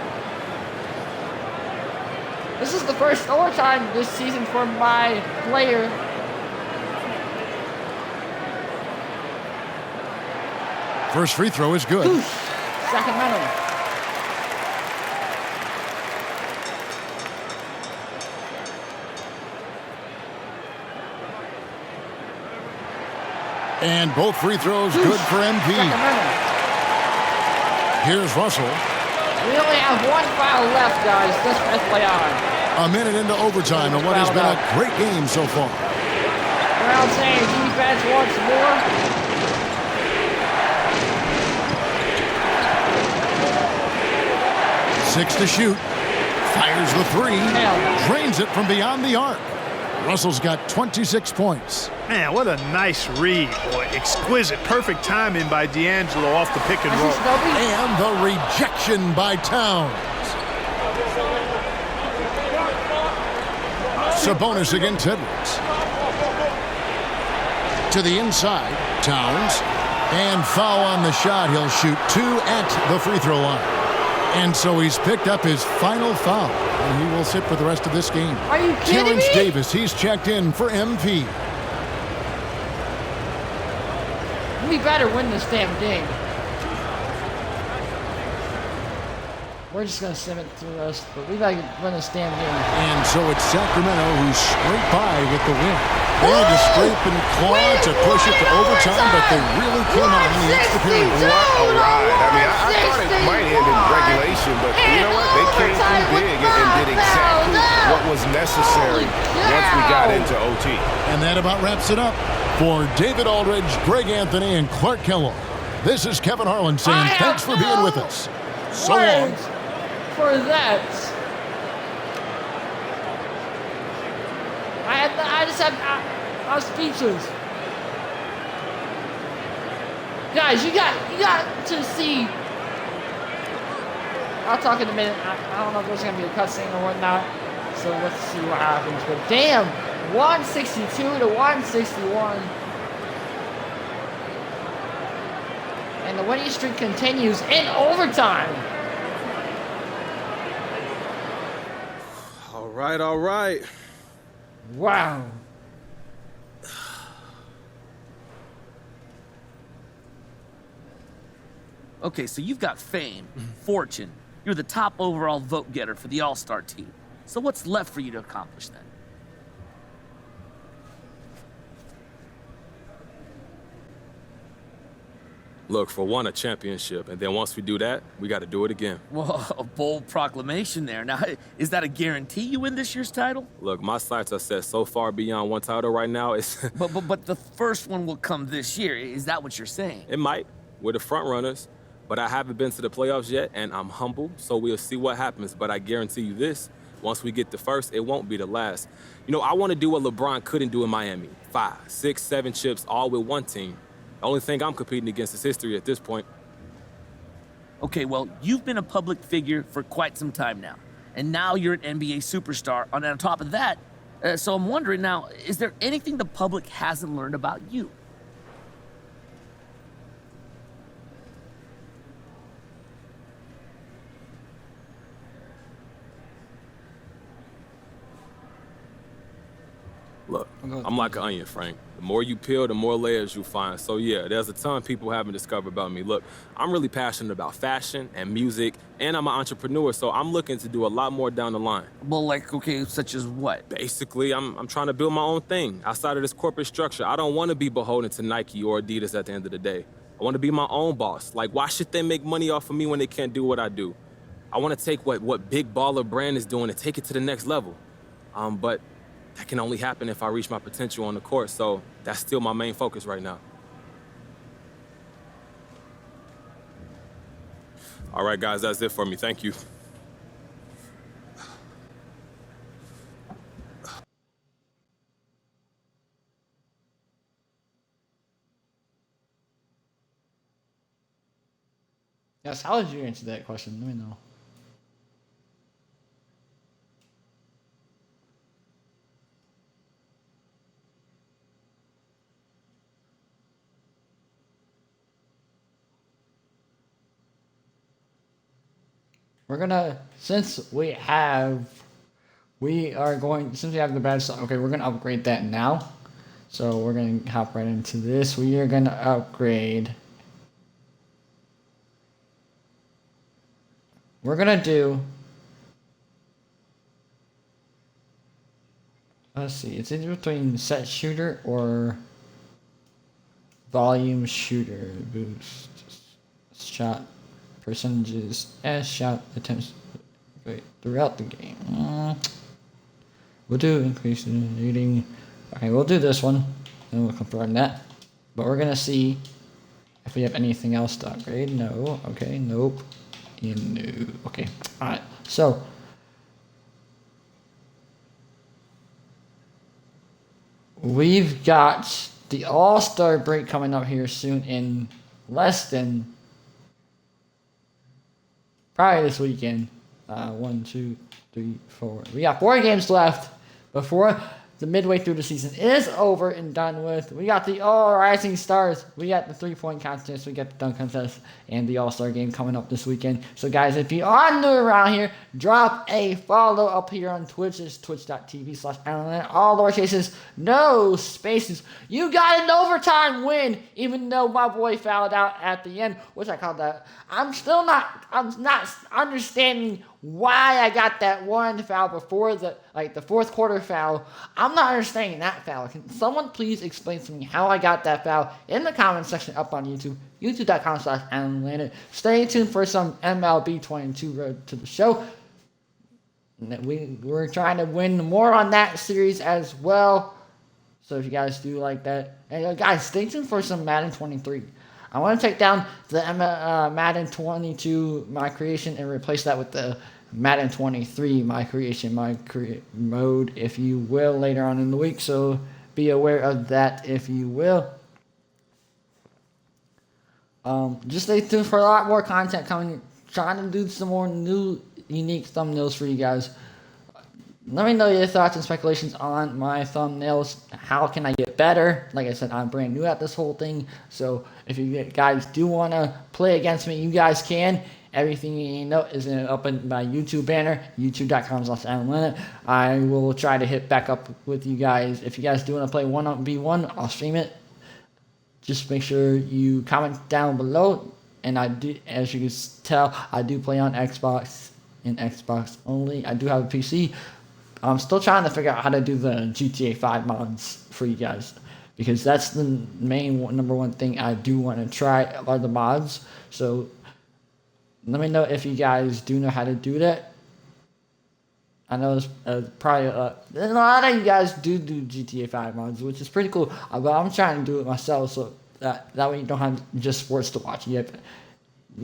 This is the first overtime this season for my player. First free throw is good. Sacramento. And both free throws good for MP. Here's Russell. We only have 1 foul left, guys. Just FYI. A minute into overtime and what has been a great game so far. Brown saying defense wants more. Six to shoot. Fires the 3. Drains it from beyond the arc. Russell's got 26 points. Man, what a nice read, boy. Exquisite, perfect timing by D'Angelo off the pick and roll. And the rejection by Towns. Sabonis against Edwards. To the inside, Towns. And foul on the shot. He'll shoot 2 at the free throw line. And so he's picked up his final foul, and he will sit for the rest of this game. Are you kidding Terrence me? Davis, he's checked in for MP. We better win this damn game. We're just going to sim it through us, but we got to win this damn game. And so it's Sacramento who's straight by with the win. They had to scrape and claw to push it to overtime, but they really came on in the extra period. What a ride. I mean, I thought it might end in regulation, but you know what? They came through big and did exactly what was necessary once we got into OT. And that about wraps it up. For David Aldridge, Greg Anthony, and Clark Kellogg, this is Kevin Harlan saying thanks for being with us. So long. For that. I was speechless. Guys, you got to see. I'll talk in a minute. I don't know if there's gonna be a cutscene or whatnot. So let's see what happens. But damn, 162 to 161. And the winning streak continues in overtime. All right. Wow. Okay, so you've got fame, fortune. You're the top overall vote getter for the All-Star team. So what's left for you to accomplish then? Look, for one, a championship, and then once we do that, we got to do it again. Well, a bold proclamation there. Now, is that a guarantee you win this year's title? Look, my sights are set so far beyond one title right now, it's... But the first one will come this year. Is that what you're saying? It might. We're the front runners, but I haven't been to the playoffs yet, and I'm humble, so we'll see what happens. But I guarantee you this, once we get the first, it won't be the last. You know, I want to do what LeBron couldn't do in Miami. 5, 6, 7 chips, all with one team. The only thing I'm competing against is history at this point. Okay, well, you've been a public figure for quite some time now. And now you're an NBA superstar. And on top of that, so I'm wondering now, is there anything the public hasn't learned about you? Look, I'm like an onion, Frank. The more you peel, the more layers you find. So yeah, there's a ton people haven't discovered about me. Look, I'm really passionate about fashion and music, and I'm an entrepreneur, so I'm looking to do a lot more down the line. Well, like, okay, such as what? Basically, I'm trying to build my own thing outside of this corporate structure. I don't want to be beholden to Nike or Adidas at the end of the day. I want to be my own boss. Like, why should they make money off of me when they can't do what I do? I want to take what Big Baller Brand is doing and take it to the next level. But that can only happen if I reach my potential on the court, so that's still my main focus right now. All right, guys, that's it for me. Thank you. Yes, how did you answer that question? Let me know. We're gonna, since we have the badge, okay, we're gonna upgrade that now. So we're gonna hop right into this. We are gonna upgrade. We're gonna do, let's see, it's either between set shooter or volume shooter boost shot percentages as shot attempts throughout the game. We'll do increase in rating. Okay, we'll do this one and we'll confirm that. But we're gonna see if we have anything else to upgrade. No. Okay. Nope. And no. Okay. All right. So we've got the All-Star break coming up here soon in less than probably this weekend. 1, 2, 3, 4. We got 4 games left before the midway through the season is over and done with. We got the All Rising Stars. We got the 3-point contest. We got the dunk contest and the All-Star game coming up this weekend. So guys, if you are new around here, drop a follow up here on Twitch. It's twitch.tv/LLIKE. All lowercases, no spaces. You got an overtime win, even though my boy fouled out at the end, which I called that. I'm not understanding why I got that one foul before the fourth quarter foul. I'm not understanding that foul. Can someone please explain to me how I got that foul in the comment section up on YouTube, youtube.com/LLIKE. Stay tuned for some MLB22 Road to the Show. We're trying to win more on that series as well. So if you guys do like that, and guys, stay tuned for some Madden 23. I want to take down the Madden 22 My Creation and replace that with the Madden 23 My Creation mode, if you will, later on in the week. So be aware of that, if you will. Just stay tuned for a lot more content coming. Trying to do some more new, unique thumbnails for you guys. Let me know your thoughts and speculations on my thumbnails. How can I get better? Like I said, I'm brand new at this whole thing. So if you guys do want to play against me, you guys can. Everything you need to know is up in my YouTube banner, youtube.com/LLIKE. I will try to hit back up with you guys. If you guys do want to play 1v1, I'll stream it. Just make sure you comment down below. And I do, as you can tell, I do play on Xbox and Xbox only. I do have a PC. I'm still trying to figure out how to do the GTA 5 mods for you guys, because that's the number one thing I do want to try are the mods. So let me know if you guys do know how to do that. I know there's probably a lot of you guys do GTA 5 mods, which is pretty cool. But I'm trying to do it myself, so that way you don't have just sports to watch. You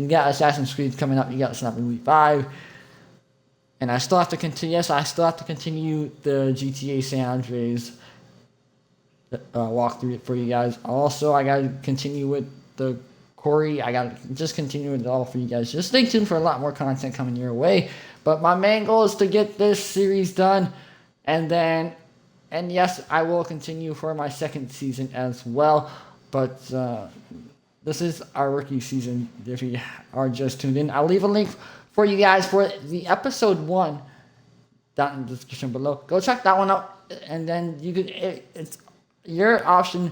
got Assassin's Creed coming up. You got Sniper Elite 5. And I still have to continue. Yes, I still have to continue the GTA San Andreas walkthrough for you guys. Also, I gotta continue with the Corey. I gotta just continue it all for you guys. Just stay tuned for a lot more content coming your way. But my main goal is to get this series done, and yes, I will continue for my second season as well. But this is our rookie season. If you are just tuned in, I'll leave a link for you guys for the episode 1 down in the description below. Go check that one out. and then you could. It's your option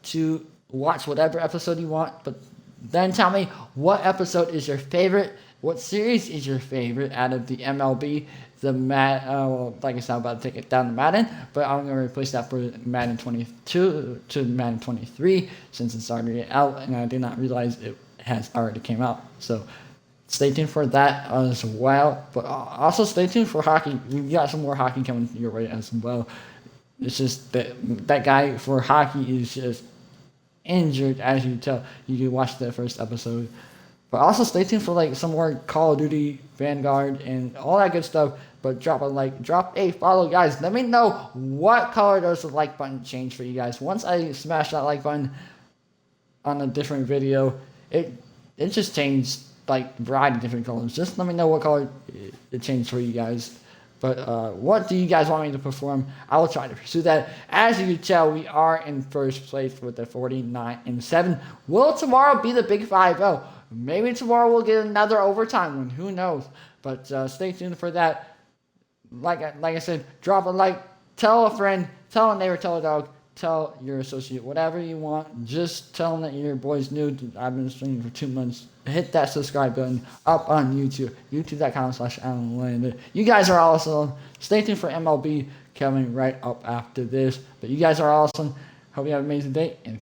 to watch whatever episode you want, but then tell me what episode is your favorite. What series is your favorite out of the MLB? The like I said, I'm about to take it down to Madden, but I'm going to replace that for Madden 22 to Madden 23 since it's already out, and I did not realize it has already came out. So stay tuned for that as well. But also stay tuned for hockey. We got some more hockey coming your way as well. It's just that guy for hockey is just injured, as you can tell. You can watch the first episode. But also stay tuned for like some more Call of Duty, Vanguard, and all that good stuff. But drop a like, drop a follow, guys. Let me know what color does the like button change for you guys. Once I smash that like button on a different video, it just changed like a variety of different colors. Just let me know what color it changed for you guys. But what do you guys want me to perform? I will try to pursue that. As you can tell, we are in first place with the 49-7. Will tomorrow be the big 5-0? Maybe tomorrow we'll get another overtime one. Who knows? But stay tuned for that. Like I said, drop a like, tell a friend, tell a neighbor, tell a dog, tell your associate, whatever you want. Just tell them that your boy's new. I've been streaming for 2 months. Hit that subscribe button up on YouTube, youtube.com/AlanLander. You guys are awesome. Stay tuned for MLB coming right up after this. But you guys are awesome. Hope you have an amazing day, and